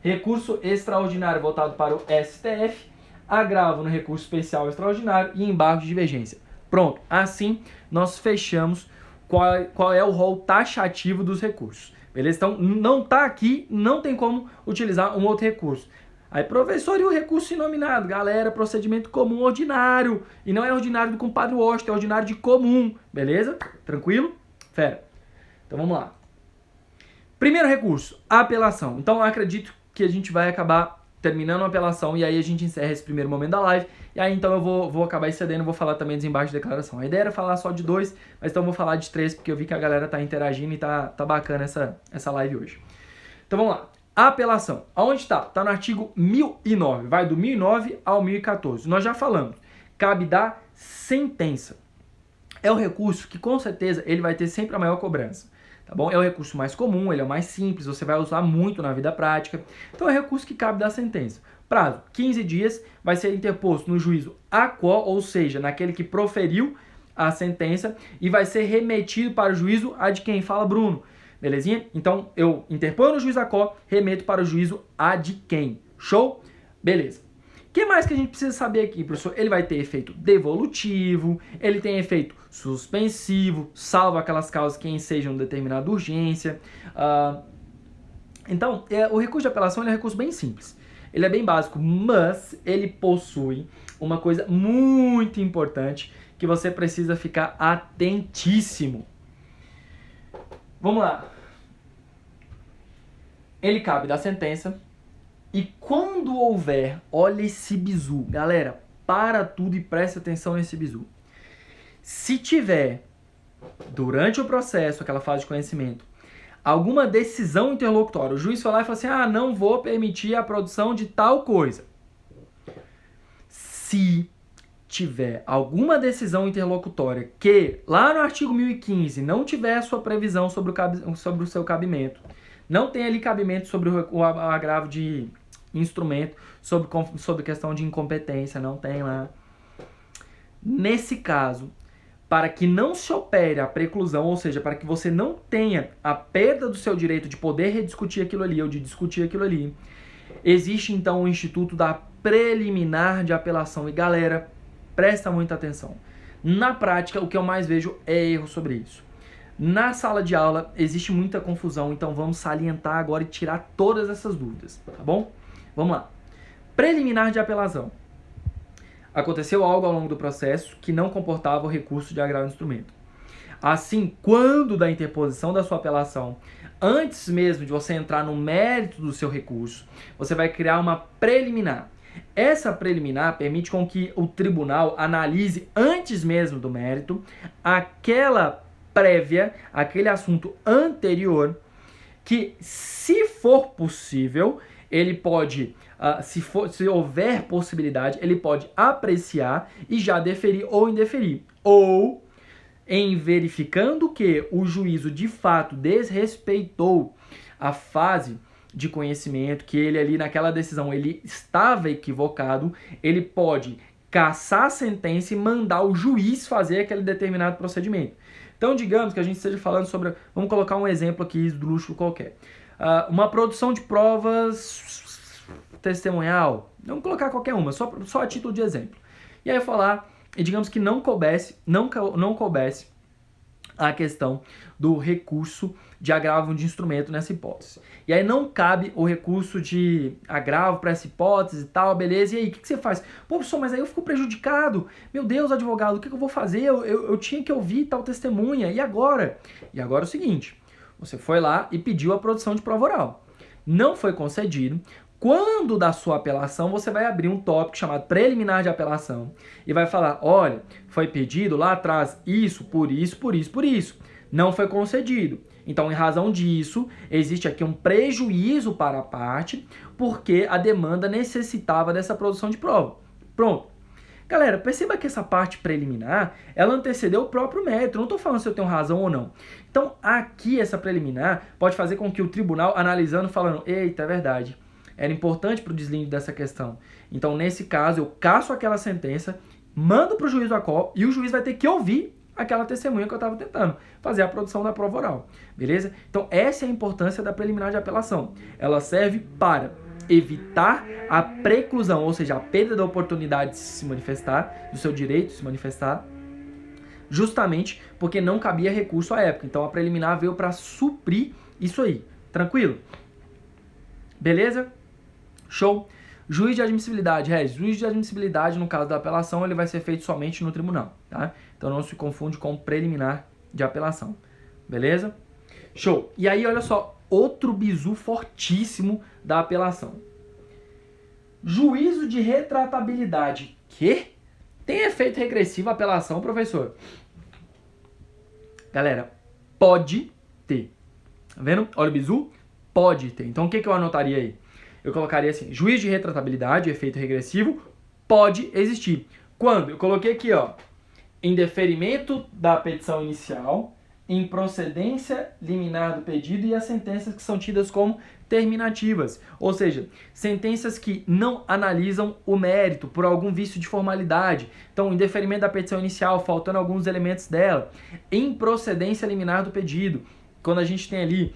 Recurso extraordinário, voltado para o STF. Agravo no recurso especial extraordinário e embargo de divergência. Pronto, assim nós fechamos qual é o rol taxativo dos recursos. Beleza? Então, não está aqui, não tem como utilizar um outro recurso. Aí, professor, e o recurso inominado? Galera, procedimento comum ordinário. E não é ordinário do compadre Washington, é ordinário de comum. Beleza? Tranquilo? Fera. Então, vamos lá. Primeiro recurso, apelação. Então, eu acredito que a gente vai acabar terminando a apelação e aí a gente encerra esse primeiro momento da live. E aí, então, eu vou acabar excedendo, vou falar também dos embargos de declaração. A ideia era falar só de 2, mas então eu vou falar de 3, porque eu vi que a galera tá interagindo e tá bacana essa live hoje. Então, vamos lá. A apelação. Aonde está? Está no artigo 1009. Vai do 1009 ao 1014. Nós já falamos. Cabe da sentença. É o recurso que, com certeza, ele vai ter sempre a maior cobrança. Tá bom? É o recurso mais comum, ele é o mais simples, você vai usar muito na vida prática. Então, é o recurso que cabe da sentença. Prazo, 15 dias, vai ser interposto no juízo a quo, ou seja, naquele que proferiu a sentença, e vai ser remetido para o juízo a de quem? Fala, Bruno. Belezinha? Então, eu interponho no juízo a quo, remeto para o juízo a de quem? Show? Beleza. O que mais que a gente precisa saber aqui, professor? Ele vai ter efeito devolutivo, ele tem efeito suspensivo, salvo aquelas causas que ensejam determinada urgência. Então, o recurso de apelação ele é um recurso bem simples. Ele é bem básico, mas ele possui uma coisa muito importante que você precisa ficar atentíssimo. Vamos lá. Ele cabe da sentença. E quando houver, olha esse bizu, galera, para tudo e presta atenção nesse bizu. Se tiver, durante o processo, aquela fase de conhecimento, alguma decisão interlocutória, o juiz foi lá e falou assim, não vou permitir a produção de tal coisa. Se tiver alguma decisão interlocutória que, lá no artigo 1015, não tiver a sua previsão sobre o seu cabimento, não tem ali cabimento sobre o agravo de instrumento, sobre questão de incompetência, não tem lá. Nesse caso, para que não se opere a preclusão, ou seja, para que você não tenha a perda do seu direito de poder rediscutir aquilo ali ou de discutir aquilo ali, existe então o instituto da preliminar de apelação. E galera, presta muita atenção. Na prática, o que eu mais vejo é erro sobre isso. Na sala de aula existe muita confusão, então vamos salientar agora e tirar todas essas dúvidas, tá bom? Vamos lá. Preliminar de apelação. Aconteceu algo ao longo do processo que não comportava o recurso de agravo de instrumento. Assim, quando da interposição da sua apelação, antes mesmo de você entrar no mérito do seu recurso, você vai criar uma preliminar. Essa preliminar permite com que o tribunal analise antes mesmo do mérito aquela prévia, aquele assunto anterior, que, se for possível, ele pode, se houver possibilidade, ele pode apreciar e já deferir ou indeferir. Ou, em verificando que o juízo de fato desrespeitou a fase de conhecimento, que ele ali naquela decisão ele estava equivocado, ele pode cassar a sentença e mandar o juiz fazer aquele determinado procedimento. Então, digamos que a gente esteja falando sobre... Vamos colocar um exemplo aqui do luxo qualquer. Uma produção de provas testemunhal. Vamos colocar qualquer uma, só a título de exemplo. E aí eu falar, e digamos que não coubesse a questão do recurso de agravo de instrumento nessa hipótese. E aí não cabe o recurso de agravo para essa hipótese e tal, beleza? E aí, o que você faz? Pô, professor, mas aí eu fico prejudicado. Meu Deus, advogado, o que eu vou fazer? Eu tinha que ouvir tal testemunha. E agora? E agora é o seguinte, você foi lá e pediu a produção de prova oral. Não foi concedido. Quando da sua apelação, você vai abrir um tópico chamado preliminar de apelação e vai falar, olha, foi pedido lá atrás isso, por isso, por isso, por isso. Não foi concedido. Então, em razão disso, existe aqui um prejuízo para a parte, porque a demanda necessitava dessa produção de prova. Pronto. Galera, perceba que essa parte preliminar, ela antecedeu o próprio mérito. Eu não estou falando se eu tenho razão ou não. Então, aqui, essa preliminar pode fazer com que o tribunal, analisando, falando, eita, é verdade, era importante para o deslinde dessa questão. Então, nesse caso, eu caço aquela sentença, mando para o juiz do ACOL e o juiz vai ter que ouvir aquela testemunha que eu estava tentando fazer a produção da prova oral, beleza? Então, essa é a importância da preliminar de apelação. Ela serve para evitar a preclusão, ou seja, a perda da oportunidade de se manifestar, do seu direito de se manifestar, justamente porque não cabia recurso à época. Então, a preliminar veio para suprir isso aí. Tranquilo? Beleza? Show? Juiz de admissibilidade, Regis. Juiz de admissibilidade, no caso da apelação, ele vai ser feito somente no tribunal, tá? Então não se confunde com preliminar de apelação. Beleza? Show. E aí, olha só, outro bizu fortíssimo da apelação. Juízo de retratabilidade. Que? Tem efeito regressivo a apelação, professor? Galera, pode ter. Tá vendo? Olha o bizu. Pode ter. Então, o que eu anotaria aí? Eu colocaria assim, juízo de retratabilidade, efeito regressivo, pode existir. Quando? Eu coloquei aqui, ó, em deferimento da petição inicial, em procedência liminar do pedido e as sentenças que são tidas como terminativas. Ou seja, sentenças que não analisam o mérito por algum vício de formalidade. Então, em deferimento da petição inicial, faltando alguns elementos dela. Em procedência liminar do pedido, quando a gente tem ali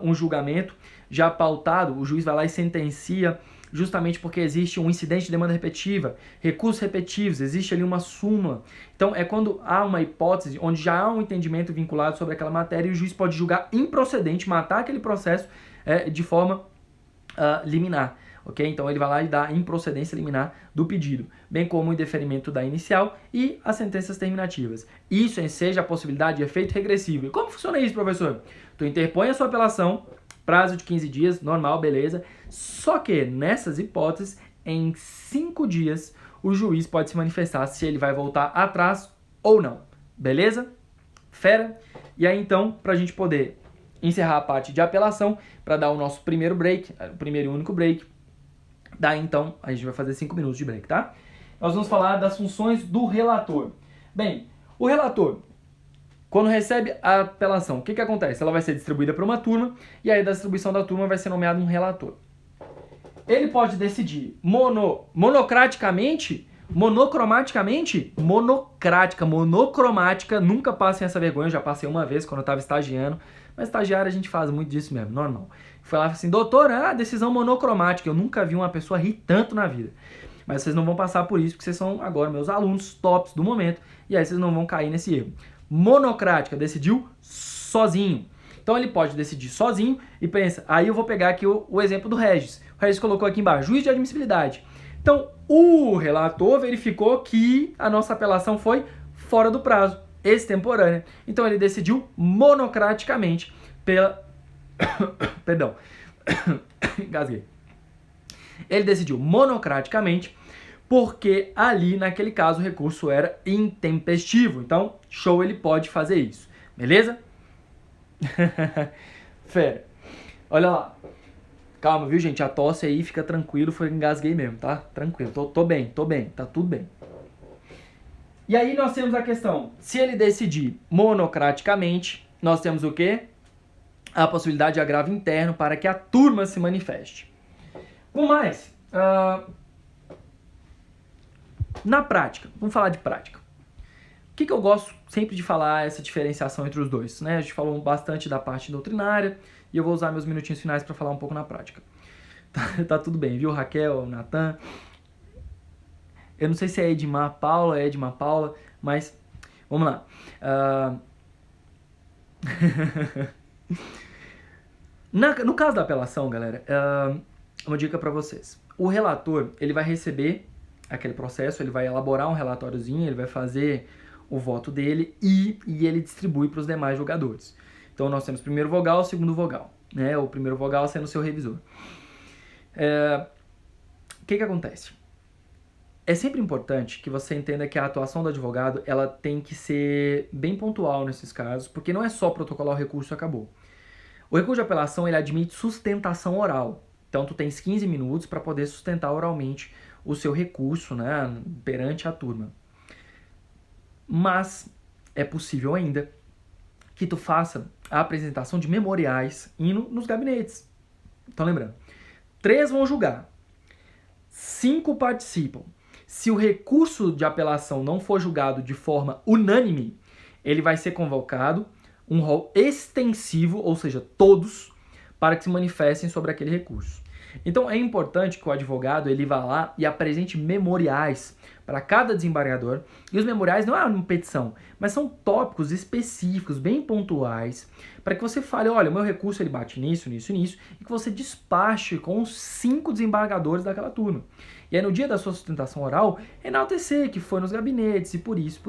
um julgamento já pautado, o juiz vai lá e sentencia justamente porque existe um incidente de demanda repetitiva, recursos repetitivos, existe ali uma súmula. Então, é quando há uma hipótese onde já há um entendimento vinculado sobre aquela matéria e o juiz pode julgar improcedente, matar aquele processo de forma liminar. Ok? Então, ele vai lá e dá improcedência liminar do pedido, bem como o indeferimento da inicial e as sentenças terminativas. Isso enseja a possibilidade de efeito regressivo. E como funciona isso, professor? Tu interpõe a sua apelação, prazo de 15 dias, normal, beleza. Só que, nessas hipóteses, em 5 dias, o juiz pode se manifestar se ele vai voltar atrás ou não. Beleza? Fera? E aí, então, para a gente poder encerrar a parte de apelação, para dar o nosso primeiro break, o primeiro e único break, daí, então, a gente vai fazer 5 minutos de break, tá? Nós vamos falar das funções do relator. Bem, o relator, quando recebe a apelação, o que acontece? Ela vai ser distribuída para uma turma e aí da distribuição da turma vai ser nomeado um relator. Ele pode decidir monocromática, nunca passem essa vergonha, eu já passei uma vez quando eu estava estagiando, mas estagiário a gente faz muito disso mesmo, normal. Foi lá assim, doutor, decisão monocromática, eu nunca vi uma pessoa rir tanto na vida. Mas vocês não vão passar por isso, porque vocês são agora meus alunos tops do momento, e aí vocês não vão cair nesse erro. Monocrática, decidiu sozinho. Então ele pode decidir sozinho e pensa, aí eu vou pegar aqui o exemplo do Regis. O Regis colocou aqui embaixo, juiz de admissibilidade. Então o relator verificou que a nossa apelação foi fora do prazo, extemporânea. Então ele decidiu monocraticamente pela... Perdão, engasguei. Ele decidiu monocraticamente porque ali, naquele caso, o recurso era intempestivo. Então, show, ele pode fazer isso. Beleza? Fera. Olha lá. Calma, viu, gente? A tosse aí, fica tranquilo, foi engasguei mesmo, tá? Tranquilo, tô bem, tá tudo bem. E aí nós temos a questão, se ele decidir monocraticamente, nós temos o quê? A possibilidade de agravo interno para que a turma se manifeste. Com mais... Na prática, vamos falar de prática. O que eu gosto sempre de falar essa diferenciação entre os dois, né? A gente falou bastante da parte doutrinária e eu vou usar meus minutinhos finais para falar um pouco na prática. Tá tudo bem, viu, Raquel, Natan? Eu não sei se é Edmar Paula, mas vamos lá. No caso da apelação, galera, uma dica para vocês. O relator, ele vai receber aquele processo, ele vai elaborar um relatóriozinho, ele vai fazer o voto dele e ele distribui para os demais julgadores. Então, nós temos primeiro vogal, segundo vogal, né? O primeiro vogal sendo o seu revisor. O que acontece? É sempre importante que você entenda que a atuação do advogado, ela tem que ser bem pontual nesses casos, porque não é só protocolar o recurso e acabou. O recurso de apelação, ele admite sustentação oral. Então, tu tens 15 minutos para poder sustentar oralmente o seu recurso, né, perante a turma. Mas é possível ainda que tu faça a apresentação de memoriais indo nos gabinetes. Então lembrando, 3 vão julgar, 5 participam. Se o recurso de apelação não for julgado de forma unânime, ele vai ser convocado um rol extensivo, ou seja, todos, para que se manifestem sobre aquele recurso. Então é importante que o advogado ele vá lá e apresente memoriais para cada desembargador. E os memoriais não é uma petição, mas são tópicos específicos, bem pontuais, para que você fale, olha, o meu recurso ele bate nisso, nisso e nisso, e que você despache com os 5 desembargadores daquela turma. E aí no dia da sua sustentação oral, enaltecer que foi nos gabinetes e por isso.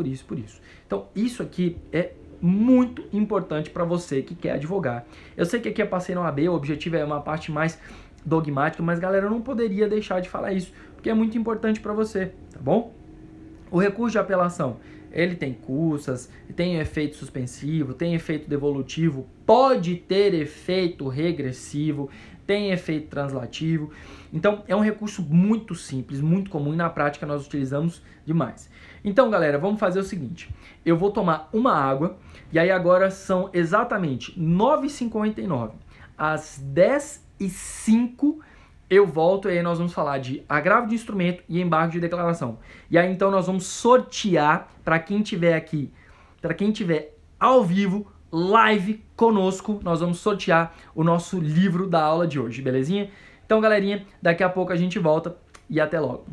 Então isso aqui é muito importante para você que quer advogar. Eu sei que aqui é passei na OAB, o objetivo é uma parte mais dogmática, mas galera, eu não poderia deixar de falar isso, porque é muito importante para você, tá bom? O recurso de apelação, ele tem custas, tem efeito suspensivo, tem efeito devolutivo, pode ter efeito regressivo, tem efeito translativo. Então, é um recurso muito simples, muito comum e na prática nós utilizamos demais. Então, galera, vamos fazer o seguinte. Eu vou tomar uma água e aí agora são exatamente 9h59. Às 10h05 eu volto e aí nós vamos falar de agravo de instrumento e embargo de declaração. E aí então nós vamos sortear para quem tiver aqui, para quem tiver ao vivo, live conosco, nós vamos sortear o nosso livro da aula de hoje, belezinha? Então, galerinha, daqui a pouco a gente volta e até logo.